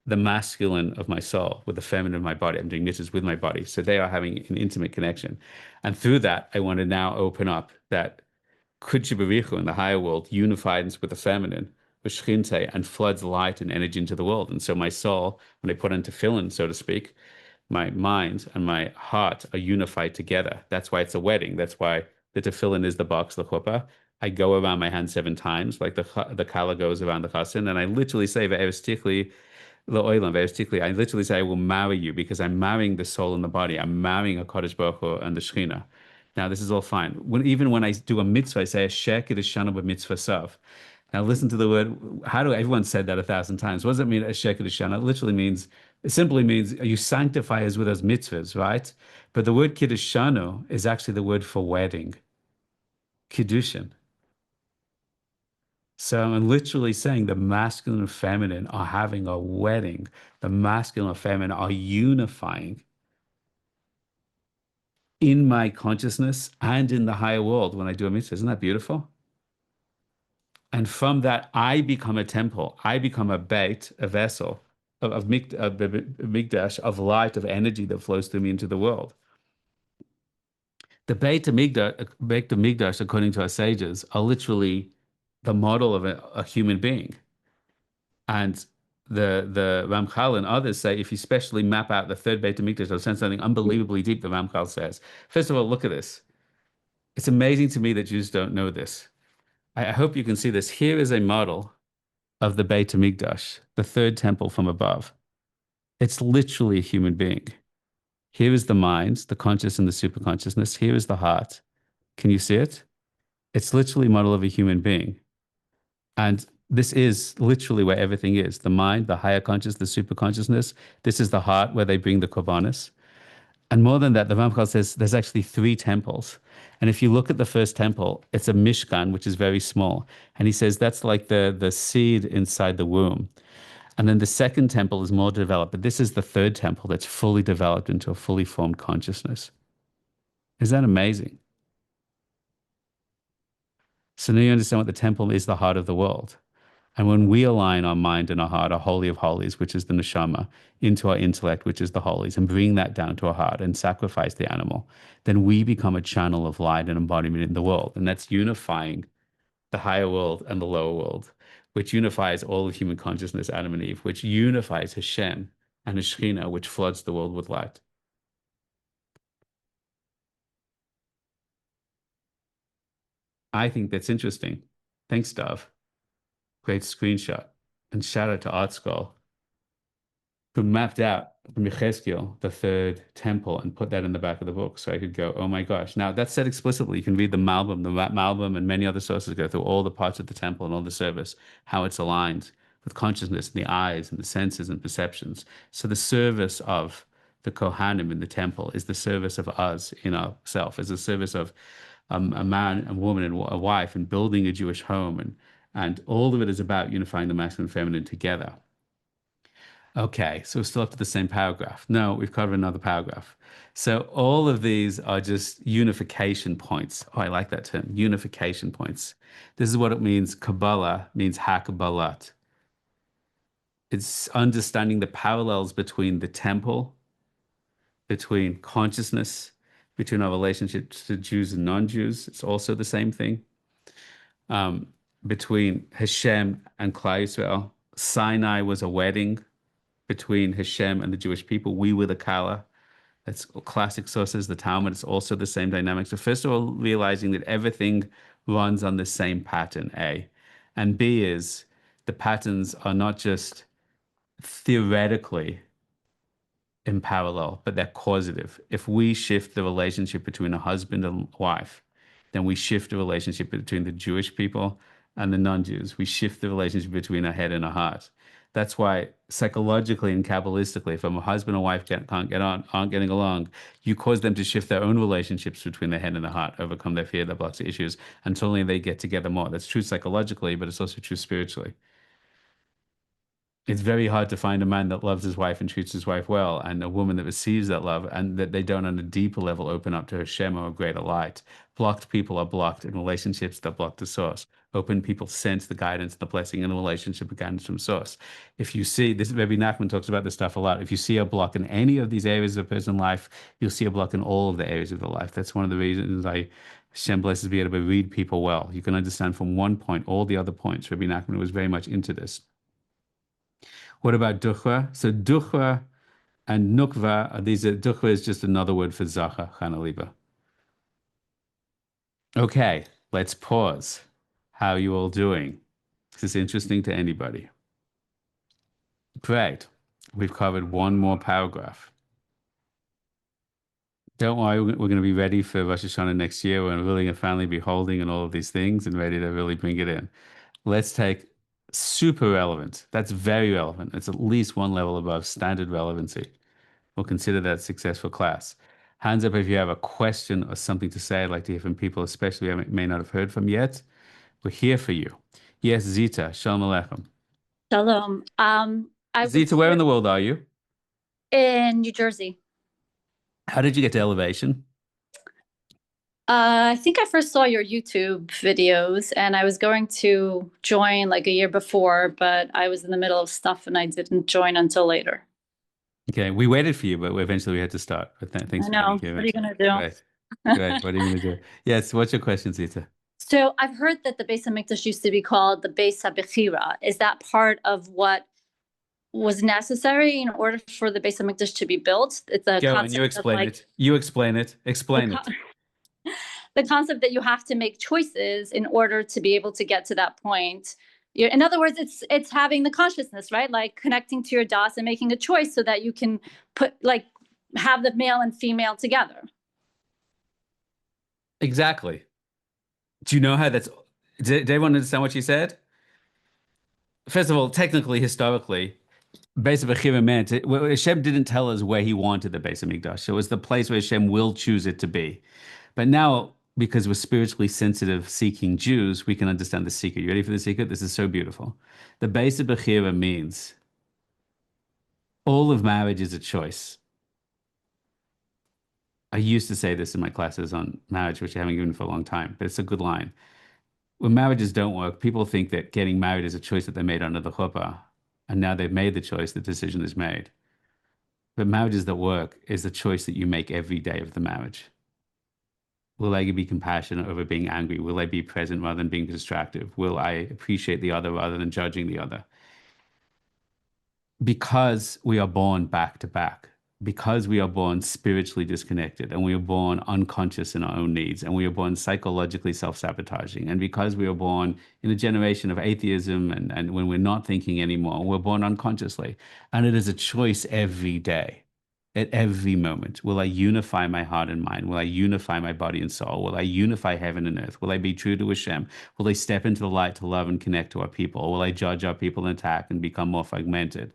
the masculine of my soul with the feminine of my body. I'm doing mitzvahs with my body. So they are having an intimate connection. And through that, I want to now open up that Kuchi Barichu in the higher world unifies with the feminine, with Shchinte, and floods light and energy into the world. And so my soul, when I put on tefillin, so to speak, my mind and my heart are unified together. That's why it's a wedding. That's why the tefillin is the box, the chuppah. I go around my hand 7 times, like the kala goes around the chassan, and I literally say, I literally say, I will marry you because I'm marrying the soul and the body. I'm marrying a Kodesh Baruch Hu and the Shekhinah. Now, this is all fine. Even when I do a mitzvah, I say, Asher Kiddushanu b'mitzvah sav. Now, listen to the word. Everyone said that 1,000 times. What does it mean, Asher Kiddushanu? It simply means you sanctify us with those mitzvahs, right? But the word Kiddushanu is actually the word for wedding, Kiddushin. So I'm literally saying the masculine and feminine are having a wedding. The masculine and feminine are unifying in my consciousness and in the higher world when I do a mitzvah. Isn't that beautiful? And from that, I become a temple. I become a beit, a vessel of mikdash, of light, of energy that flows through me into the world. The Beit HaMikdash, according to our sages, are literally the model of a human being. And the Ramchal and others say, if you specially map out the third Beit HaMikdash, I'll send something unbelievably deep, the Ramchal says. First of all, look at this. It's amazing to me that Jews don't know this. I hope you can see this. Here is a model of the Beit HaMikdash, the third temple from above. It's literally a human being. Here is the mind, the conscious and the superconsciousness. Here is the heart. Can you see it? It's literally a model of a human being. And this is literally where everything is. The mind, the higher conscious, the superconsciousness. This is the heart where they bring the korbanos. And more than that, the Ramchal says there's actually 3 temples. And if you look at the first temple, it's a mishkan, which is very small. And he says that's like the seed inside the womb. And then the second temple is more developed, but this is the third temple that's fully developed into a fully formed consciousness. Is that amazing? So now you understand what the temple is, the heart of the world. And when we align our mind and our heart, our holy of holies, which is the neshama, into our intellect, which is the holies, and bring that down to our heart and sacrifice the animal, then we become a channel of light and embodiment in the world. And that's unifying the higher world and the lower world, which unifies all of human consciousness, Adam and Eve, which unifies Hashem and the Shekhinah, which floods the world with light. I think that's interesting. Thanks, Dov. Great screenshot. And shout out to ArtScroll, who mapped out from Yechezkel the third temple and put that in the back of the book so I could go, oh my gosh. Now, that's said explicitly. You can read the Malbim and many other sources go through all the parts of the temple and all the service, how it's aligned with consciousness and the eyes and the senses and perceptions. So the service of the Kohanim in the temple is the service of us in ourself, is the service of a man, a woman, and a wife, and building a Jewish home. And all of it is about unifying the masculine and feminine together. Okay, so we're still up to the same paragraph. No, we've covered another paragraph. So all of these are just unification points. Oh, I like that term, unification points. This is what it means. Kabbalah means hakabbalat. It's understanding the parallels between the temple, between consciousness, between our relationship to Jews and non-Jews. It's also the same thing. Between Hashem and Klal Yisrael. Sinai was a wedding between Hashem and the Jewish people. We were the Kala. That's classic sources, the Talmud. It's also the same dynamic. So first of all, realizing that everything runs on the same pattern, A. And B is the patterns are not just theoretically in parallel, but they're causative. If we shift the relationship between a husband and wife, then we shift the relationship between the Jewish people and the non-Jews. We shift the relationship between our head and our heart. That's why psychologically and Kabbalistically, if a husband and wife aren't getting along, you cause them to shift their own relationships between their head and their heart, overcome their fear, their blocks, issues, until only they get together more. That's true psychologically, but it's also true spiritually. It's very hard to find a man that loves his wife and treats his wife well, and a woman that receives that love and that they don't on a deeper level open up to Hashem or a greater light. Blocked people are blocked in relationships that block the source. Open people sense the guidance, the blessing in a relationship and guidance from source. If you see this, Rabbi Nachman talks about this stuff a lot. If you see a block in any of these areas of a person's life, you'll see a block in all of the areas of their life. That's one of the reasons Hashem blesses be able to read people well. You can understand from one point all the other points. Rabbi Nachman was very much into this. What about dukhra? So dukhra and nukva, dukhra is just another word for zacha, Chanaliba. Okay, let's pause. How are you all doing? Is this interesting to anybody? Great. We've covered one more paragraph. Don't worry, we're going to be ready for Rosh Hashanah next year. We're really going to finally be holding and all of these things and ready to really bring it in. Let's take super relevant. That's very relevant. It's at least one level above standard relevancy. We'll consider that a successful class. Hands up if you have a question or something to say. I'd like to hear from people, especially I may not have heard from yet. We're here for you. Yes, Zita, Shalom Aleichem. Shalom. Zita, where in the world are you? In New Jersey. How did you get to Elevation? I think I first saw your YouTube videos and I was going to join like a year before, but I was in the middle of stuff and I didn't join until later. Okay, we waited for you, but eventually we had to start. But thanks I know. for What are you going to do? Great. Great. What are you going to do? Yes, what's your question, Zita? So I've heard that the Beis HaMikdash used to be called the Beis HaBechira. Is that part of what was necessary in order for the Beis HaMikdash to be built? It's a Go concept and you explain of, it. You explain it. Explain it. The concept that you have to make choices in order to be able to get to that point. In other words, it's having the consciousness, right? Like connecting to your das and making a choice so that you can have the male and female together. Exactly. Do you know how that's... Did everyone understand what she said? First of all, technically, historically, Beis HaBechira meant... Hashem didn't tell us where he wanted the Beis HaMikdash. It was the place where Hashem will choose it to be. But now, because we're spiritually sensitive, seeking Jews, we can understand the secret. You ready for the secret? This is so beautiful. The Beis HaBechira means all of marriage is a choice. I used to say this in my classes on marriage, which I haven't given for a long time, but it's a good line. When marriages don't work, people think that getting married is a choice that they made under the chuppah, and now they've made the choice, the decision is made. But marriages that work is the choice that you make every day of the marriage. Will I be compassionate over being angry? Will I be present rather than being distracted? Will I appreciate the other rather than judging the other? Because we are born back to back, because we are born spiritually disconnected and we are born unconscious in our own needs and we are born psychologically self-sabotaging, and because we are born in a generation of atheism and when we're not thinking anymore, we're born unconsciously. And it is a choice every day. At every moment, will I unify my heart and mind? Will I unify my body and soul? Will I unify heaven and earth? Will I be true to Hashem? Will I step into the light to love and connect to our people? Or will I judge our people and attack and become more fragmented?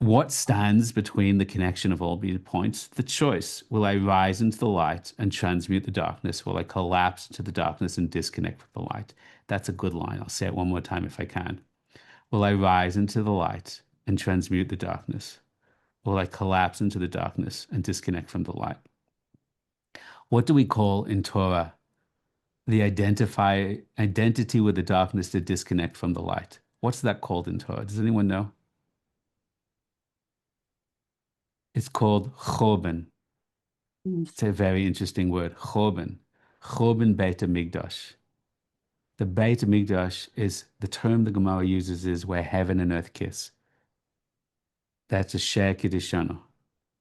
What stands between the connection of all these points? The choice. Will I rise into the light and transmute the darkness? Will I collapse into the darkness and disconnect with the light? That's a good line. I'll say it one more time if I can. Will I rise into the light and transmute the darkness? Will I collapse into the darkness and disconnect from the light? What do we call in Torah the identity with the darkness to disconnect from the light? What's that called in Torah? Does anyone know? It's called chorban. It's a very interesting word, chorban. Chorban Beit HaMikdash. The Beit HaMikdash is, the term the Gemara uses is where heaven and earth kiss. That's a Sheh Kiddishanu.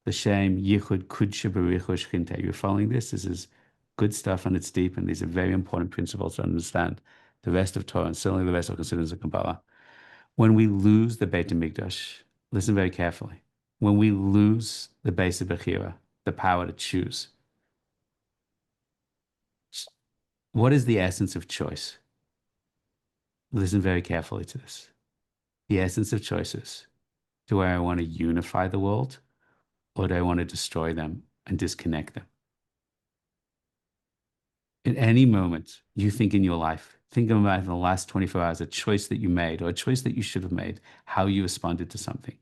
The Shem Yichud Kudsha Barichu Shchinte. You're following this? This is good stuff and it's deep, and these are very important principles to understand the rest of Torah and certainly the rest of Chassidus and Kabbalah. When we lose the Beit HaMikdash, listen very carefully. When we lose the Beis HaBechira, the power to choose, what is the essence of choice? Listen very carefully to this. The essence of choices. Do I want to unify the world, or do I want to destroy them and disconnect them? At any moment, you think in your life, Think about in the last 24 hours, a choice that you made or a choice that you should have made, how you responded to something,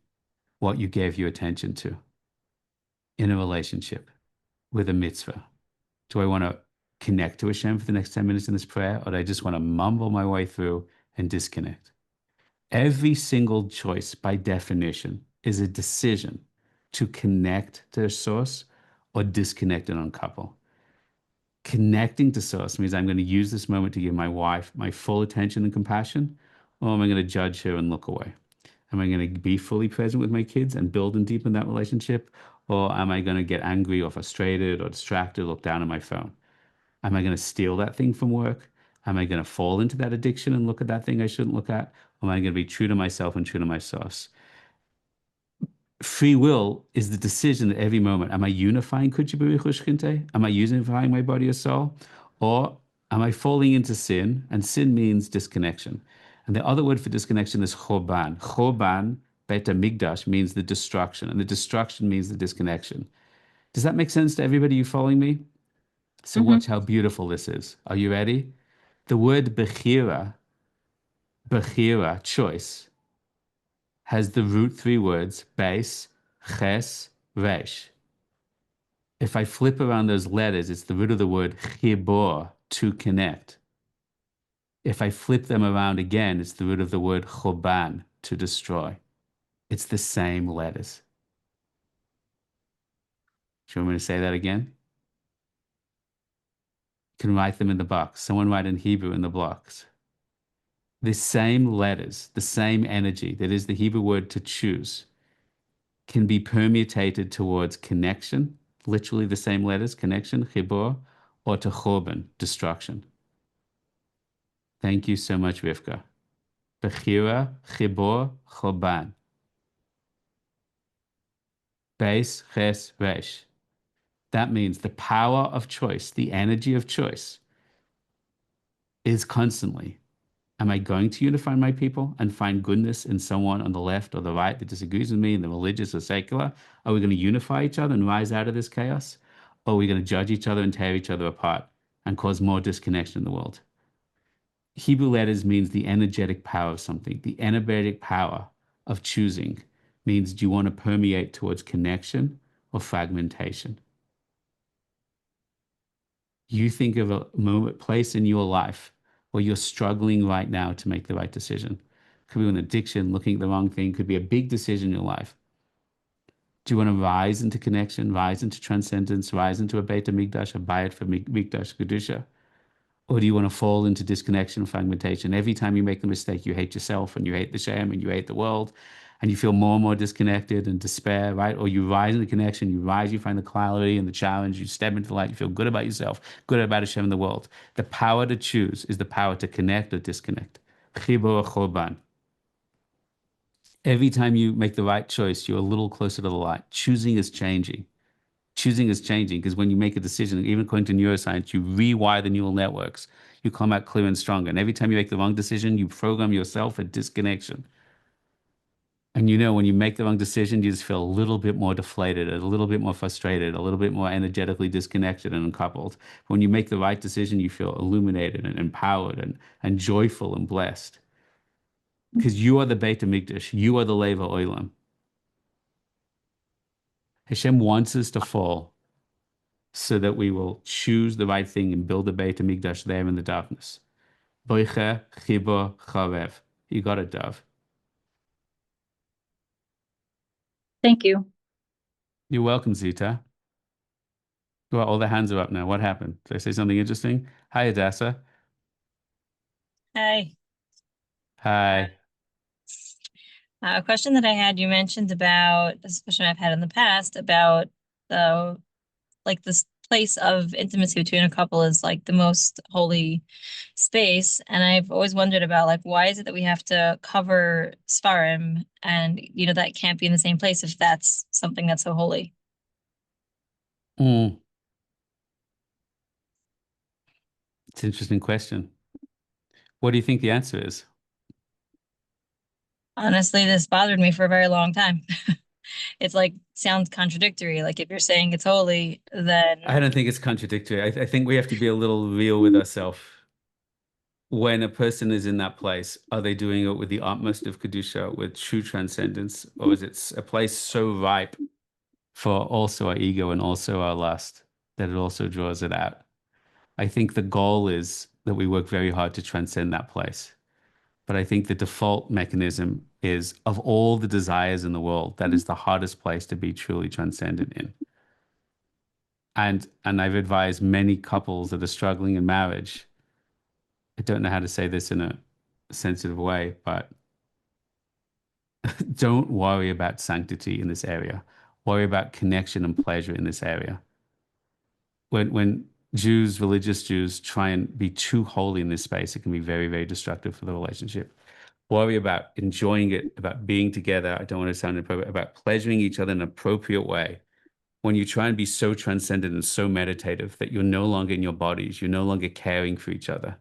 what you gave your attention to in a relationship with a mitzvah. Do I want to connect to Hashem for the next 10 minutes in this prayer, or do I just want to mumble my way through and disconnect? Every single choice, by definition, is a decision to connect to the source or disconnect and uncouple. Connecting to source means I'm going to use this moment to give my wife my full attention and compassion, or am I going to judge her and look away? Am I going to be fully present with my kids and build and deepen that relationship? Or am I going to get angry or frustrated or distracted, look down at my phone? Am I going to steal that thing from work? Am I going to fall into that addiction and look at that thing I shouldn't look at? Or am I going to be true to myself and true to my source? Free will is the decision at every moment. Am I unifying Kuchibu Chushkinte? Am I unifying my body or soul? Or am I falling into sin? And sin means disconnection. And the other word for disconnection is chorban. Chorban, Beit HaMikdash, means the destruction. And the destruction means the disconnection. Does that make sense to everybody? You following me? So watch how beautiful this is. Are you ready? The word bechira, choice, has the root three words, base, ches, resh. If I flip around those letters, it's the root of the word chibor, to connect. If I flip them around again, it's the root of the word choban, to destroy. It's the same letters. Do you want me to say that again? You can write them in the box. Someone write in Hebrew in the blocks. The same letters, the same energy, that is the Hebrew word to choose, can be permutated towards connection, literally the same letters, connection, chibor, or to chorban, destruction. Thank you so much, Rivka. Bechira, chibor, chorban. Beis, ches, resh. That means the power of choice, the energy of choice, is constantly, am I going to unify my people and find goodness in someone on the left or the right that disagrees with me, in the religious or secular? Are we going to unify each other and rise out of this chaos? Or are we going to judge each other and tear each other apart and cause more disconnection in the world? Hebrew letters means the energetic power of something. The energetic power of choosing means, do you want to permeate towards connection or fragmentation? You think of a moment, place in your life where you're struggling right now to make the right decision. Could be an addiction, looking at the wrong thing, could be a big decision in your life. Do you want to rise into connection, rise into transcendence, rise into a Beit HaMikdash, a bayit for Mikdash Kedusha? Or do you want to fall into disconnection and fragmentation? Every time you make a mistake, you hate yourself and you hate the Shem and you hate the world and you feel more and more disconnected and despair, right? Or you rise into connection, you rise, you find the clarity and the challenge, you step into the light, you feel good about yourself, good about Hashem and the world. The power to choose is the power to connect or disconnect. Chibur or chorban. Every time you make the right choice, you're a little closer to the light. Choosing is changing. Choosing is changing because when you make a decision, even according to neuroscience, you rewire the neural networks. You come out clear and stronger. And every time you make the wrong decision, you program yourself for disconnection. And you know, when you make the wrong decision, you just feel a little bit more deflated, a little bit more frustrated, a little bit more energetically disconnected and uncoupled. When you make the right decision, you feel illuminated and empowered and joyful and blessed. Because you are the Beit HaMikdash. You are the Leva Olam. Hashem wants us to fall so that we will choose the right thing and build the Beit HaMikdash there in the darkness. Boiche, chibor, charev. You got it, Dov. Thank you. You're welcome, Zita. Well, all the hands are up now. What happened? Did I say something interesting? Hi, Adassa. Hi. Hi. A question that I had, you mentioned about, this question I've had in the past, about like this place of intimacy between a couple is like the most holy space. And I've always wondered about like, why is it that we have to cover Sfarim and, you know, that can't be in the same place if that's something that's so holy? It's an interesting question. What do you think the answer is? Honestly, this bothered me for a very long time. It's like, sounds contradictory. Like if you're saying it's holy, then I don't think it's contradictory. I think we have to be a little real with ourselves. when a person is in that place, are they doing it with the utmost of Kedusha, with true transcendence, or is it a place so ripe for also our ego and also our lust that it also draws it out? I think the goal is that we work very hard to transcend that place. But I think the default mechanism is, of all the desires in the world, that is the hardest place to be truly transcendent in. And I've advised many couples that are struggling in marriage. I don't know how to say this in a sensitive way, but don't worry about sanctity in this area. Worry about connection and pleasure in this area. When Jews, religious Jews, try and be too holy in this space, it can be very, very destructive for the relationship. Worry about enjoying it, about being together. I don't want to sound inappropriate, about pleasuring each other in an appropriate way. When you try and be so transcendent and so meditative that you're no longer in your bodies, you're no longer caring for each other,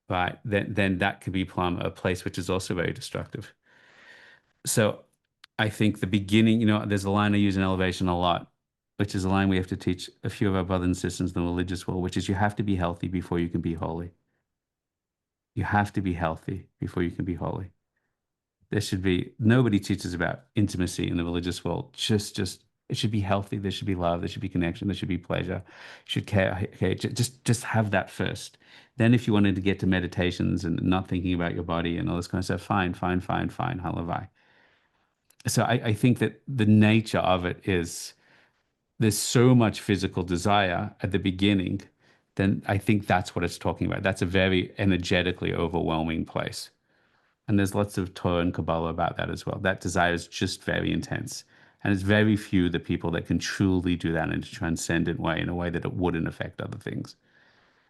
right? Then that could be a place which is also very destructive. So I think the beginning, there's a line I use in Elevation a lot, which is a line we have to teach a few of our brothers and sisters in the religious world, which is you have to be healthy before you can be holy. You have to be healthy before you can be holy. Nobody teaches about intimacy in the religious world. Just it should be healthy. There should be love. There should be connection. There should be pleasure. You should care. Okay, just have that first. Then if you wanted to get to meditations and not thinking about your body and all this kind of stuff, fine, halavai. So I think that the nature of it is there's so much physical desire at the beginning, then I think that's what it's talking about. That's a very energetically overwhelming place. And there's lots of Torah and Kabbalah about that as well. That desire is just very intense. And it's very few the people that can truly do that in a transcendent way, in a way that it wouldn't affect other things.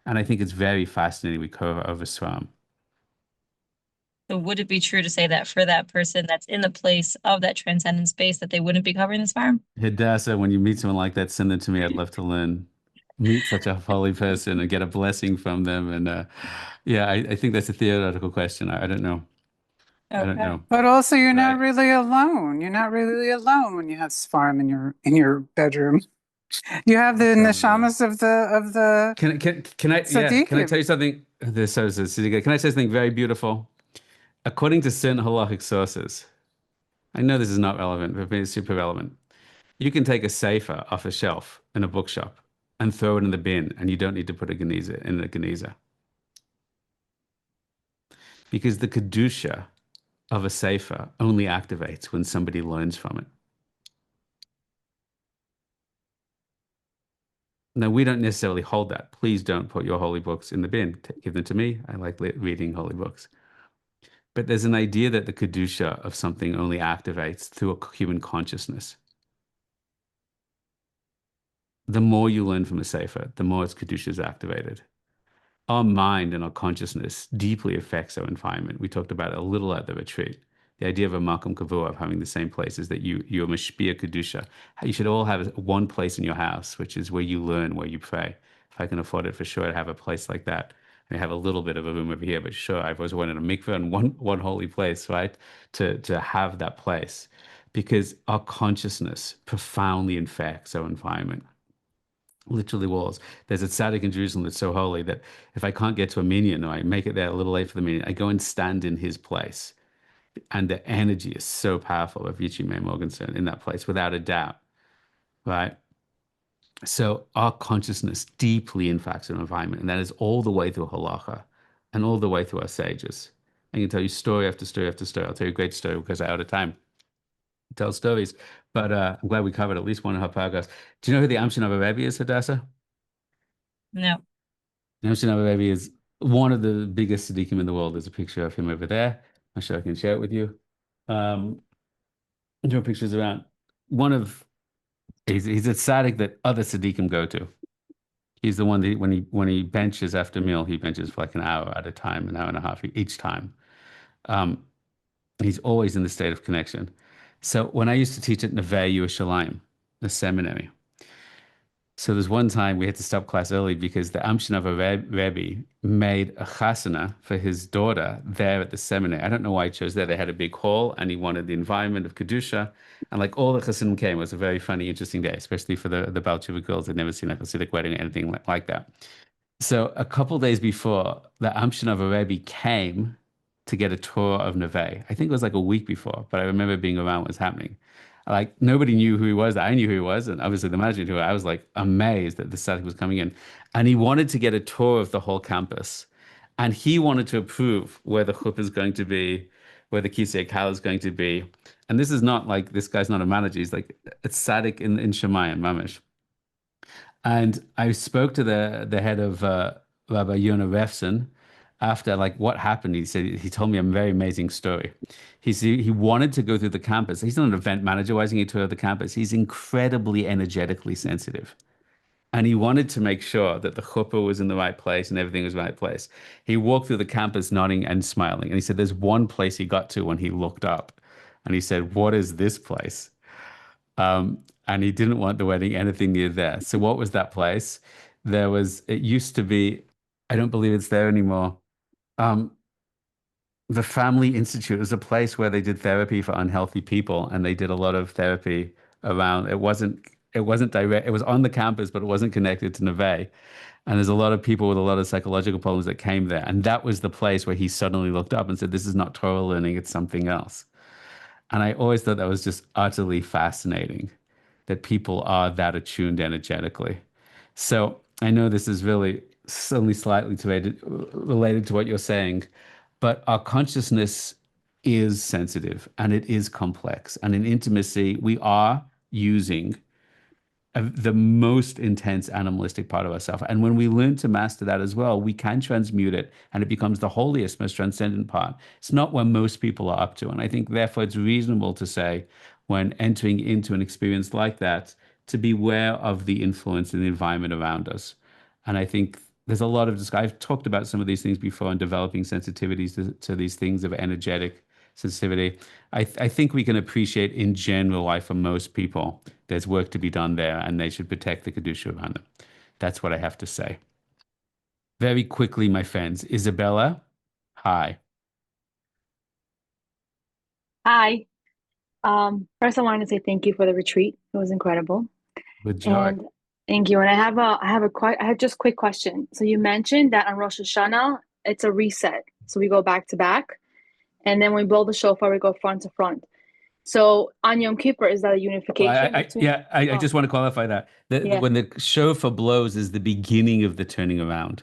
And I think it's very fascinating we cover over Sram. So would it be true to say that for that person that's in the place of that transcendent space that they wouldn't be covering this farm? Hadassah, when you meet someone like that, send them to me. I'd love to learn. Meet such a holy person and get a blessing from them. And I think that's a theoretical question. I don't know. Okay. I don't know. But also, you're not Right. really alone. You're not really alone when you have Sfarim in your bedroom. You have the neshamas of the. Can I tell you something? Can I say something very beautiful? According to certain halachic sources, I know this is not relevant, but it's super relevant. You can take a sefer off a shelf in a bookshop and throw it in the bin, and you don't need to put a geniza in a geniza. Because the kedusha of a sefer only activates when somebody learns from it. Now, we don't necessarily hold that. Please don't put your holy books in the bin. Give them to me. I like reading holy books. But there's an idea that the kedusha of something only activates through a human consciousness. The more you learn from a sefer, the more its kedusha is activated. Our mind and our consciousness deeply affects our environment. We talked about it a little at the retreat. The idea of a makom kavua, of having the same places that you're mashpia kedusha. You should all have one place in your house, which is where you learn, where you pray. If I can afford it, for sure, I'd have a place like that. I have a little bit of a room over here, but sure, I've always wanted a mikveh and one holy place, right? To have that place, because our consciousness profoundly infects our environment. Literally walls. There's a tzaddik in Jerusalem that's so holy that if I can't get to a minyan, or I make it there a little late for the minyan, I go and stand in his place. And the energy is so powerful of Yitzhak Meir Morgenstern in that place, without a doubt, right? So our consciousness deeply infects our environment, and that is all the way through halacha and all the way through our sages. I can tell you story after story after story. I'll tell you a great story because I'm out of time to tell stories, but I'm glad we covered at least one of her paragraphs. Do you know who the Amshinav Rebbe is, Hadassah? No. The Amshinav Rebbe is one of the biggest tzaddikim in the world. There's a picture of him over there. I'm sure I can share it with you. Draw pictures around. He's a tzaddik that other tzaddikim go to. He's the one that when he benches after meal, he benches for like an hour at a time, an hour and a half each time. He's always in the state of connection. So when I used to teach at Neve Yerushalayim, the seminary, so there's one time we had to stop class early because the Amshinav Rebbe made a chasana for his daughter there at the seminary. I don't know why he chose that. They had a big hall and he wanted the environment of Kedusha. And like all the chassidim came. It was a very funny, interesting day, especially for the Baal Tshuva girls. They'd never seen a Hasidic wedding or anything like that. So a couple days before, the Amshinov Rebbe came to get a tour of Neve. I think it was like a week before, but I remember being around what was happening. Like nobody knew who he was. I knew who he was, and obviously the manager knew. I was like amazed that the static was coming in, and he wanted to get a tour of the whole campus, and he wanted to approve where the chuppah is going to be, where the kisei kal is going to be. And this is not like this guy's not a manager. He's like it's Sadik in Shemayim, mamish. And I spoke to the head of Rabbi Yonah Refson after like what happened. He said he told me a very amazing story. He wanted to go through the campus. He's not an event manager. Why isn't he tour the campus? He's incredibly energetically sensitive. And he wanted to make sure that the chuppah was in the right place and everything was in the right place. He walked through the campus nodding and smiling. And he said there's one place he got to when he looked up. And he said, "What is this place?" And he didn't want the wedding anything near there. So what was that place? It used to be, I don't believe it's there anymore. The Family Institute was a place where they did therapy for unhealthy people, and they did a lot of therapy around. It wasn't direct. It was on the campus, but it wasn't connected to Neve. And there's a lot of people with a lot of psychological problems that came there. And that was the place where he suddenly looked up and said, "This is not Torah learning, it's something else." And I always thought that was just utterly fascinating that people are that attuned energetically. So I know this is really only slightly related to what you're saying, but our consciousness is sensitive and it is complex. And in intimacy, we are using the most intense animalistic part of ourselves. And when we learn to master that as well, we can transmute it and it becomes the holiest, most transcendent part. It's not what most people are up to. And I think therefore it's reasonable to say when entering into an experience like that, to be aware of the influence in the environment around us. And I think there's a lot of, I've talked about some of these things before and developing sensitivities to these things of energetic sensitivity. I think we can appreciate in general why for most people there's work to be done there and they should protect the Kedusha around them. That's what I have to say. Very quickly, my friends. Isabella, hi. Hi. First I wanted to say thank you for the retreat. It was incredible. With joy. And thank you. And I have just a quick question. So you mentioned that on Rosh Hashanah, it's a reset. So we go back to back. And then when we blow the shofar, we go front to front. So on Yom Kippur, is that a unification? I just want to qualify that. When the shofar blows is the beginning of the turning around.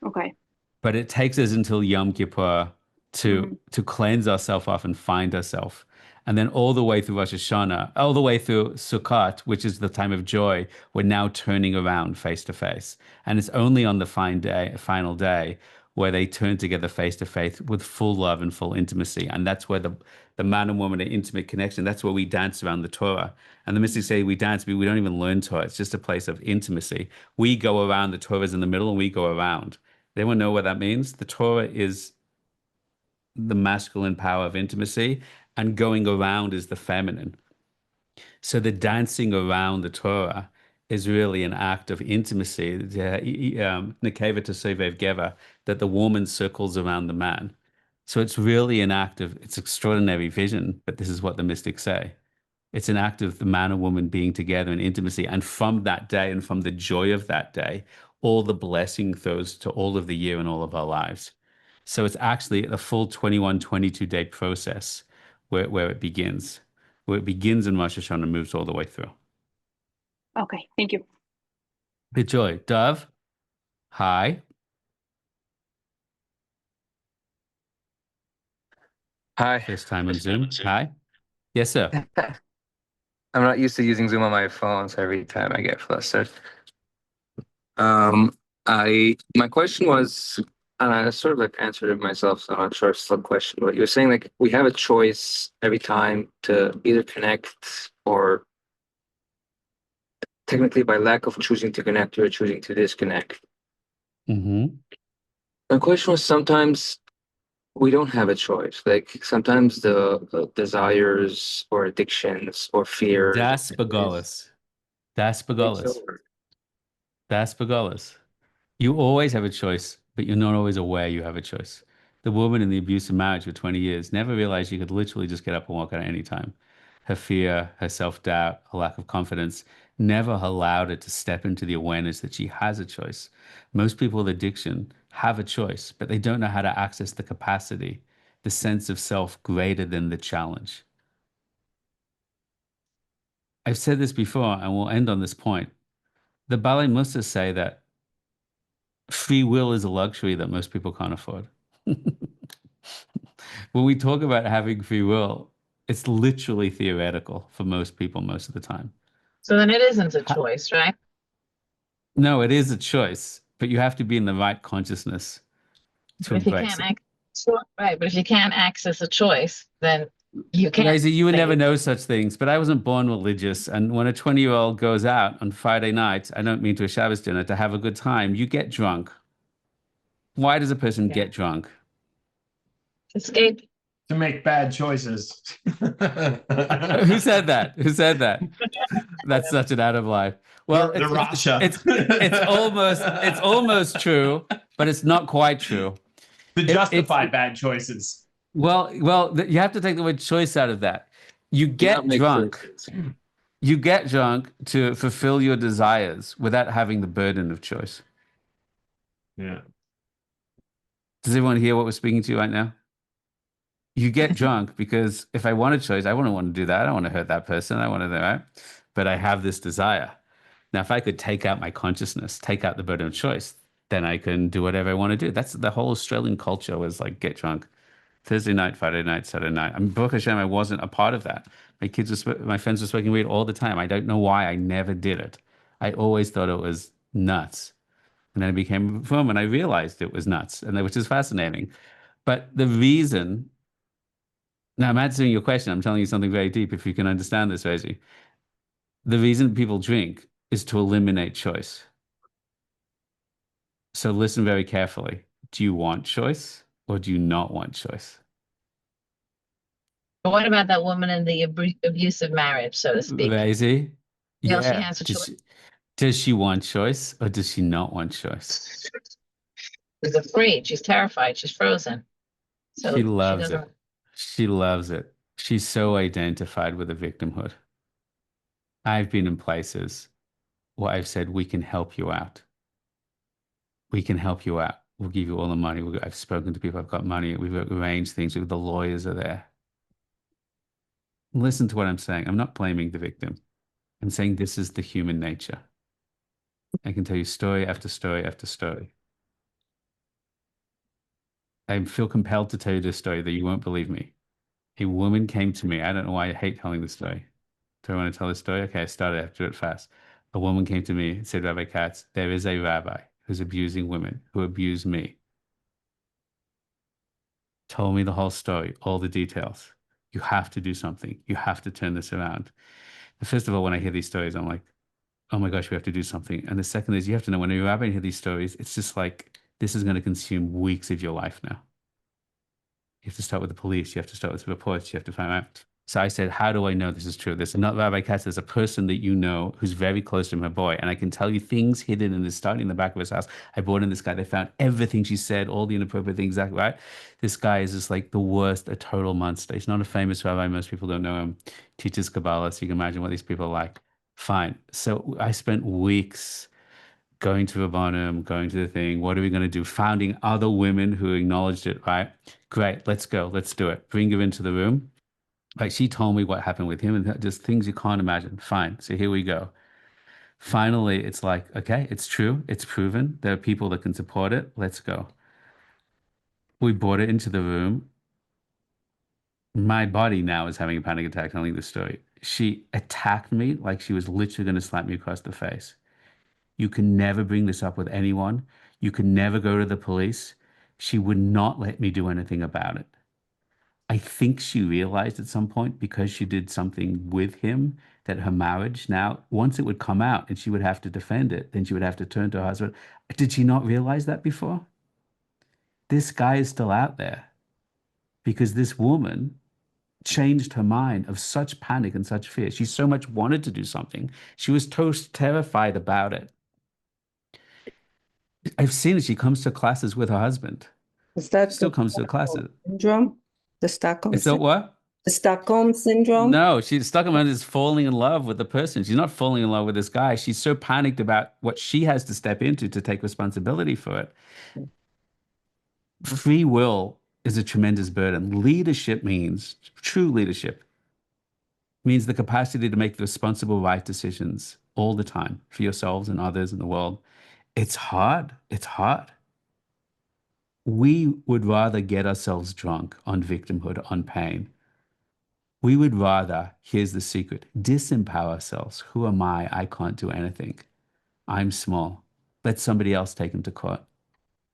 Okay. But it takes us until Yom Kippur to cleanse ourselves off and find ourselves. And then all the way through Rosh Hashanah, all the way through Sukkot, which is the time of joy, we're now turning around face to face. And it's only on the final day where they turn together face to face with full love and full intimacy. And that's where the man and woman are intimate connection. That's where we dance around the Torah. And the mystics say we dance, but we don't even learn Torah. It's just a place of intimacy. We go around, the Torah is in the middle, and we go around. Does anyone know what that means? The Torah is the masculine power of intimacy, and going around is the feminine. So the dancing around the Torah is really an act of intimacy, nekeva to sovev geva, that the woman circles around the man. So it's really an act of, it's extraordinary vision, but this is what the mystics say. It's an act of the man and woman being together in intimacy. And from that day and from the joy of that day, all the blessing flows to all of the year and all of our lives. So it's actually a full 21, 22-day process where it begins. Where it begins in Rosh Hashanah and moves all the way through. Okay, thank you. Good joy. Dove, hi. Hi. First time on Zoom. Hi. Yes, sir. I'm not used to using Zoom on my phone, so every time I get flustered. My question was, and I sort of like answered it myself, so I'm not sure if it's a question, but you're saying like we have a choice every time to either connect or technically by lack of choosing to connect, you're choosing to disconnect. Mm-hmm. My question was sometimes we don't have a choice. Like sometimes the desires or addictions or fears. Das Begolis. Das Begolis. Das Begolis. You always have a choice, but you're not always aware you have a choice. The woman in the abusive marriage for 20 years never realized she could literally just get up and walk out at any time. Her fear, her self-doubt, her lack of confidence never allowed her to step into the awareness that she has a choice. Most people with addiction have a choice, but they don't know how to access the capacity, the sense of self greater than the challenge. I've said this before, and we'll end on this point. The Baalei Mussar say that free will is a luxury that most people can't afford. When we talk about having free will, it's literally theoretical for most people most of the time. So then it isn't a choice, right? No, it is a choice, but you have to be in the right consciousness to But if you embrace can't it. right, but if you can't access a choice, then you can't. Daisy, you would say never know such things, but I wasn't born religious. And when a 20-year-old goes out on Friday night, I don't mean to a Shabbos dinner, to have a good time, you get drunk. Why does a person get drunk? escape. To make bad choices. Who said that? Who said that? That's such an out of life. Well, The Rasha. it's almost true, but it's not quite true. To justify bad choices. Well, you have to take the word choice out of that. You get drunk. You get drunk to fulfill your desires without having the burden of choice. Yeah. Does everyone hear what we're speaking to right now? You get drunk because if I want a choice, I wouldn't want to do that. I don't want to hurt that person. I want to do that. But I have this desire. Now, if I could take out my consciousness, take out the burden of choice, then I can do whatever I want to do. That's the whole Australian culture was like, get drunk. Thursday night, Friday night, Saturday night. I mean, Baruch Hashem, I wasn't a part of that. My friends were smoking weed all the time. I don't know why I never did it. I always thought it was nuts. And then I became a reformer and I realized it was nuts, which is fascinating. But the reason, now I'm answering your question, I'm telling you something very deep, if you can understand this, Rosie. The reason people drink is to eliminate choice. So listen very carefully. Do you want choice or do you not want choice? But what about that woman in the abusive marriage, so to speak? Rosie? Yeah, she Yeah. has a choice. Does she want choice or does she not want choice? She's afraid. She's terrified. She's frozen. So She loves doesn't. it. She loves it. She's so identified with the victimhood. I've been in places where I've said, we can help you out. We can help you out. We'll give you all the money. I've spoken to people. I've got money. We've arranged things. The lawyers are there. Listen to what I'm saying. I'm not blaming the victim. I'm saying this is the human nature. I can tell you story after story after story. I feel compelled to tell you this story that you won't believe me. A woman came to me. I don't know why I hate telling this story. Do I want to tell this story? Okay, I started. I have to do it fast. A woman came to me and said, Rabbi Katz, there is a rabbi who's abusing women, who abused me. Told me the whole story, all the details. You have to do something. You have to turn this around. And first of all, when I hear these stories, I'm like, oh my gosh, we have to do something. And the second is, you have to know, when you're rabbi and hear these stories, it's just like, this is going to consume weeks of your life now. You have to start with the police. You have to start with reports. You have to find out. So I said, how do I know this is true? There's not Rabbi Katz. There's a person that you know who's very close to my boy. And I can tell you things hidden in this study in the back of his house. I brought in this guy. They found everything she said, all the inappropriate things, exactly right. This guy is just like the worst, a total monster. He's not a famous rabbi. Most people don't know him. Teaches Kabbalah. So you can imagine what these people are like. Fine. So I spent weeks going to Rabbanim, going to the thing. What are we going to do? Founding other women who acknowledged it, right? Great. Let's go. Let's do it. Bring her into the room. Like, she told me what happened with him and just things you can't imagine. Fine. So here we go. Finally, it's like, okay, it's true. It's proven. There are people that can support it. Let's go. We brought it into the room. My body now is having a panic attack telling the story. She attacked me like she was literally going to slap me across the face. You can never bring this up with anyone. You can never go to the police. She would not let me do anything about it. I think she realized at some point, because she did something with him, that her marriage now, once it would come out and she would have to defend it, then she would have to turn to her husband. Did she not realize that before? This guy is still out there because this woman changed her mind of such panic and such fear. She so much wanted to do something. She was terrified about it. I've seen it. She comes to classes with her husband. Is that Still comes to classes. syndrome? The Stockholm It's not syndrome? what? Stockholm syndrome? No, Stockholm is falling in love with the person. She's not falling in love with this guy. She's so panicked about what she has to step into to take responsibility for it. Free will is a tremendous burden. Leadership means, true leadership, means the capacity to make the responsible right decisions all the time for yourselves and others in the world. It's hard. It's hard. We would rather get ourselves drunk on victimhood, on pain. We would rather, here's the secret, disempower ourselves. Who am I? I can't do anything. I'm small. Let somebody else take him to court.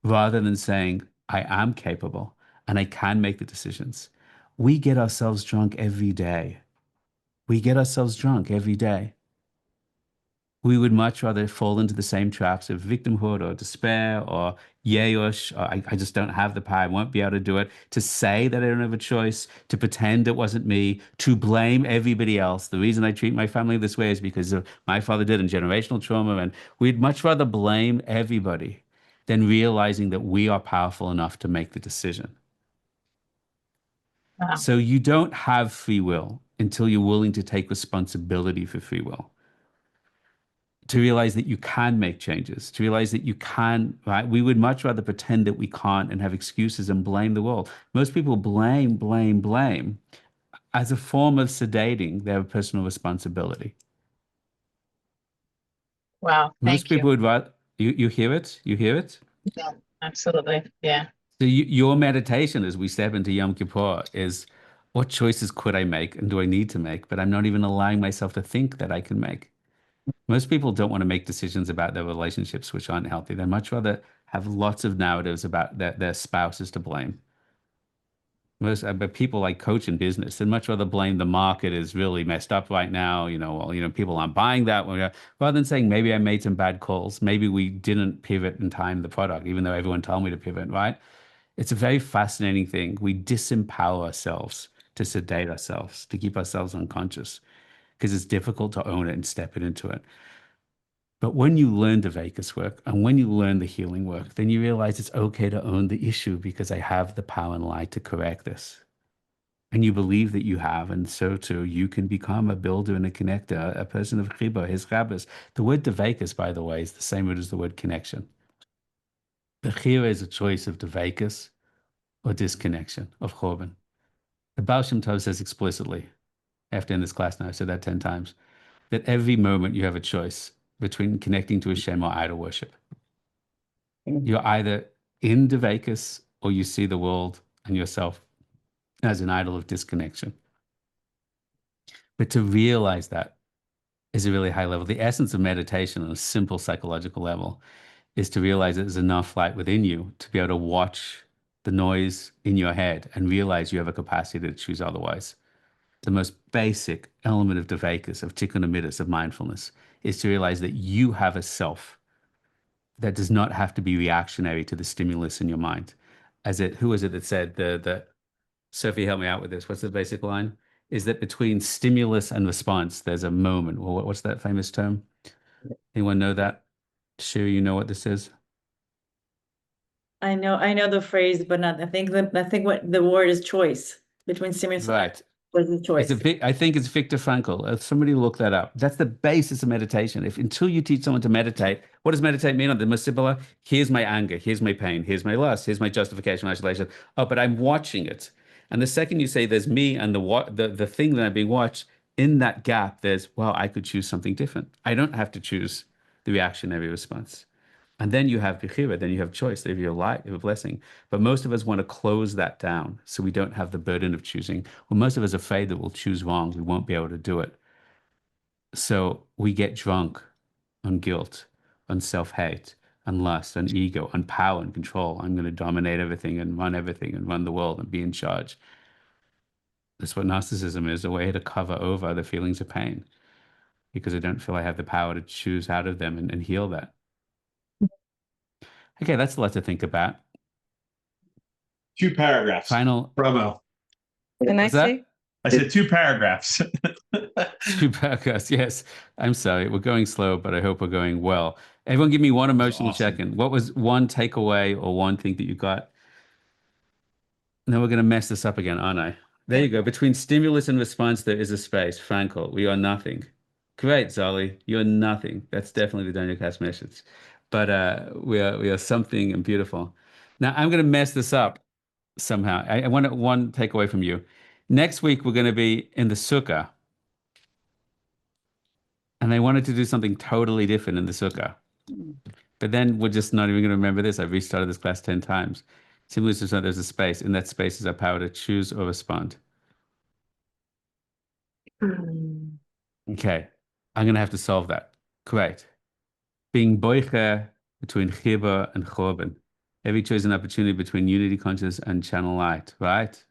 Rather than saying, I am capable and I can make the decisions. We get ourselves drunk every day. We get ourselves drunk every day. We would much rather fall into the same traps of victimhood or despair or yayush, or I just don't have the power, I won't be able to do it, to say that I don't have a choice, to pretend it wasn't me, to blame everybody else. The reason I treat my family this way is because of my father did and generational trauma, and we'd much rather blame everybody than realizing that we are powerful enough to make the decision. Wow. So you don't have free will until you're willing to take responsibility for free will. To realize that you can make changes, to realize that you can, right? We would much rather pretend that we can't and have excuses and blame the world. Most people blame as a form of sedating their personal responsibility. Wow. Most Thank people you. would rather, you hear it? You hear it? Yeah, absolutely. Yeah. So your meditation as we step into Yom Kippur is, what choices could I make and do I need to make? But I'm not even allowing myself to think that I can make. Most people don't want to make decisions about their relationships which aren't healthy. They much rather have lots of narratives about their spouses to blame. But people like coach in business, they'd much rather blame the market is really messed up right now. People aren't buying that. Rather than saying, maybe I made some bad calls. Maybe we didn't pivot in time the product, even though everyone told me to pivot, right? It's a very fascinating thing. We disempower ourselves to sedate ourselves, to keep ourselves unconscious, because it's difficult to own it and step it into it. But when you learn the Vekas work and when you learn the healing work, then you realize it's okay to own the issue because I have the power and light to correct this. And you believe that you have, and so too, you can become a builder and a connector, a person of chibur, his rabbis. The word Devakas, by the way, is the same word as the word connection. Bechira is a choice of Devakas or disconnection, of Chorban. The Baal Shem Tov says explicitly, after in this class now, I said that 10 times, that every moment you have a choice between connecting to Hashem or idol worship. You're either in Devakas or you see the world and yourself as an idol of disconnection. But to realize that is a really high level. The essence of meditation on a simple psychological level is to realize that there's enough light within you to be able to watch the noise in your head and realize you have a capacity to choose otherwise. The most basic element of Devakas, of Tikkun Amidas, of mindfulness, is to realize that you have a self that does not have to be reactionary to the stimulus in your mind. Who is it that said, Sophie, help me out with this. What's the basic line? Is that between stimulus and response, there's a moment. Well, what's that famous term? Anyone know that? Sure, you know what this is? I know the phrase, but not, I think what the word is choice between stimulus. Right. Was the choice. I think it's Viktor Frankl. Somebody look that up. That's the basis of meditation. Until you teach someone to meditate, what does meditate mean on the Masibala? Here's my anger, here's my pain, here's my lust, here's my justification, isolation. Oh, but I'm watching it. And the second you say there's me and the thing that I'm being watched, in that gap, there's, well, I could choose something different. I don't have to choose the reactionary response. And then you have Bechira, then you have choice, then you have light, you have a blessing. But most of us want to close that down so we don't have the burden of choosing. Well, most of us are afraid that we'll choose wrong, we won't be able to do it. So we get drunk on guilt, on self-hate, on lust, on ego, on power and control. I'm going to dominate everything and run the world and be in charge. That's what narcissism is, a way to cover over the feelings of pain because I don't feel I have the power to choose out of them and heal that. Okay, that's a lot to think about. 2 paragraphs. Final. Bravo. Can I say? I said 2 paragraphs. 2 paragraphs, yes. I'm sorry, we're going slow, but I hope we're going well. Everyone give me one emotional check-in. What was one takeaway or one thing that you got? No, we're going to mess this up again, aren't I? There you go. Between stimulus and response, there is a space. Frankel, we are nothing. Great, Zali. You're nothing. That's definitely the Daniel Cast message. But we are something and beautiful. Now I'm going to mess this up somehow. I want one takeaway from you. Next week we're going to be in the sukkah, and I wanted to do something totally different in the sukkah. But then we're just not even going to remember this. I've restarted this class 10 times. Simply just know there's a space. In that space is our power to choose or respond. Okay. I'm going to have to solve that. Great. Being boicher between chibur and chorban. Every choice an opportunity between unity conscious and channel light. Right?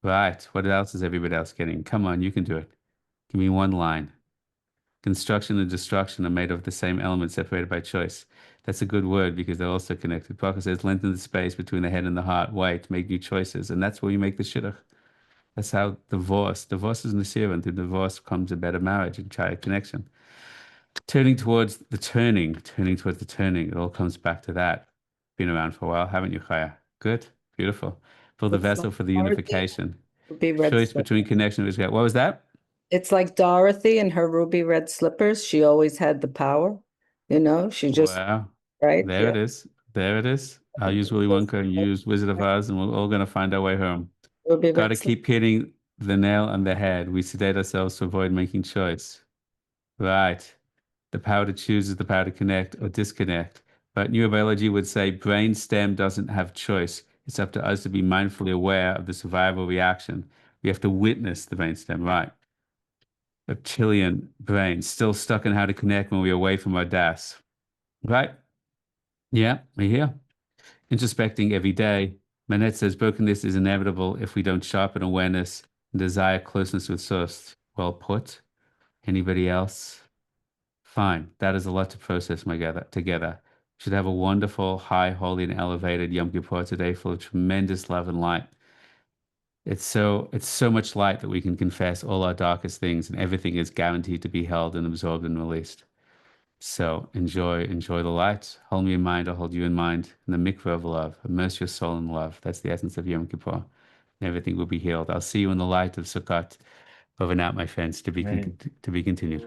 Right. What else is everybody else getting? Come on, you can do it. Give me one line. Construction and destruction are made of the same element separated by choice. That's a good word because they're also connected. Parker says, lengthen the space between the head and the heart. Wait, make new choices. And that's where you make the shidduch. That's how divorce is Nesirah, and through divorce comes a better marriage and child connection. Turning towards the turning. It all comes back to that. Been around for a while, haven't you, Chaya? Good, beautiful. Fill the It's vessel like for the Dorothy, unification. ruby red Choice slipper. between connection and what was that? It's like Dorothy and her ruby red slippers. She always had the power, she just, Wow. right? There Yeah. it is. There it is. I'll use Willy Wonka and use Wizard of Oz, and we're all going to find our way home. Ruby Got to red keep hitting the nail on the head. We sedate ourselves to avoid making choice. Right. The power to choose is the power to connect or disconnect. But neurobiology would say brain stem doesn't have choice. It's up to us to be mindfully aware of the survival reaction. We have to witness the brain stem, right? Reptilian brain, still stuck in how to connect when we're away from our DAS. Right? Yeah, we're here. Introspecting every day. Manette says brokenness is inevitable if we don't sharpen awareness and desire closeness with source. Well put. Anybody else? Fine. That is a lot to process together. Should have a wonderful, high, holy, and elevated Yom Kippur today full of tremendous love and light. It's so much light that we can confess all our darkest things, and everything is guaranteed to be held and absorbed and released. So enjoy the light. Hold me in mind, I'll hold you in mind. In the mikveh of love, immerse your soul in love. That's the essence of Yom Kippur. And everything will be healed. I'll see you in the light of Sukkot. Over and out, my friends, to be continued.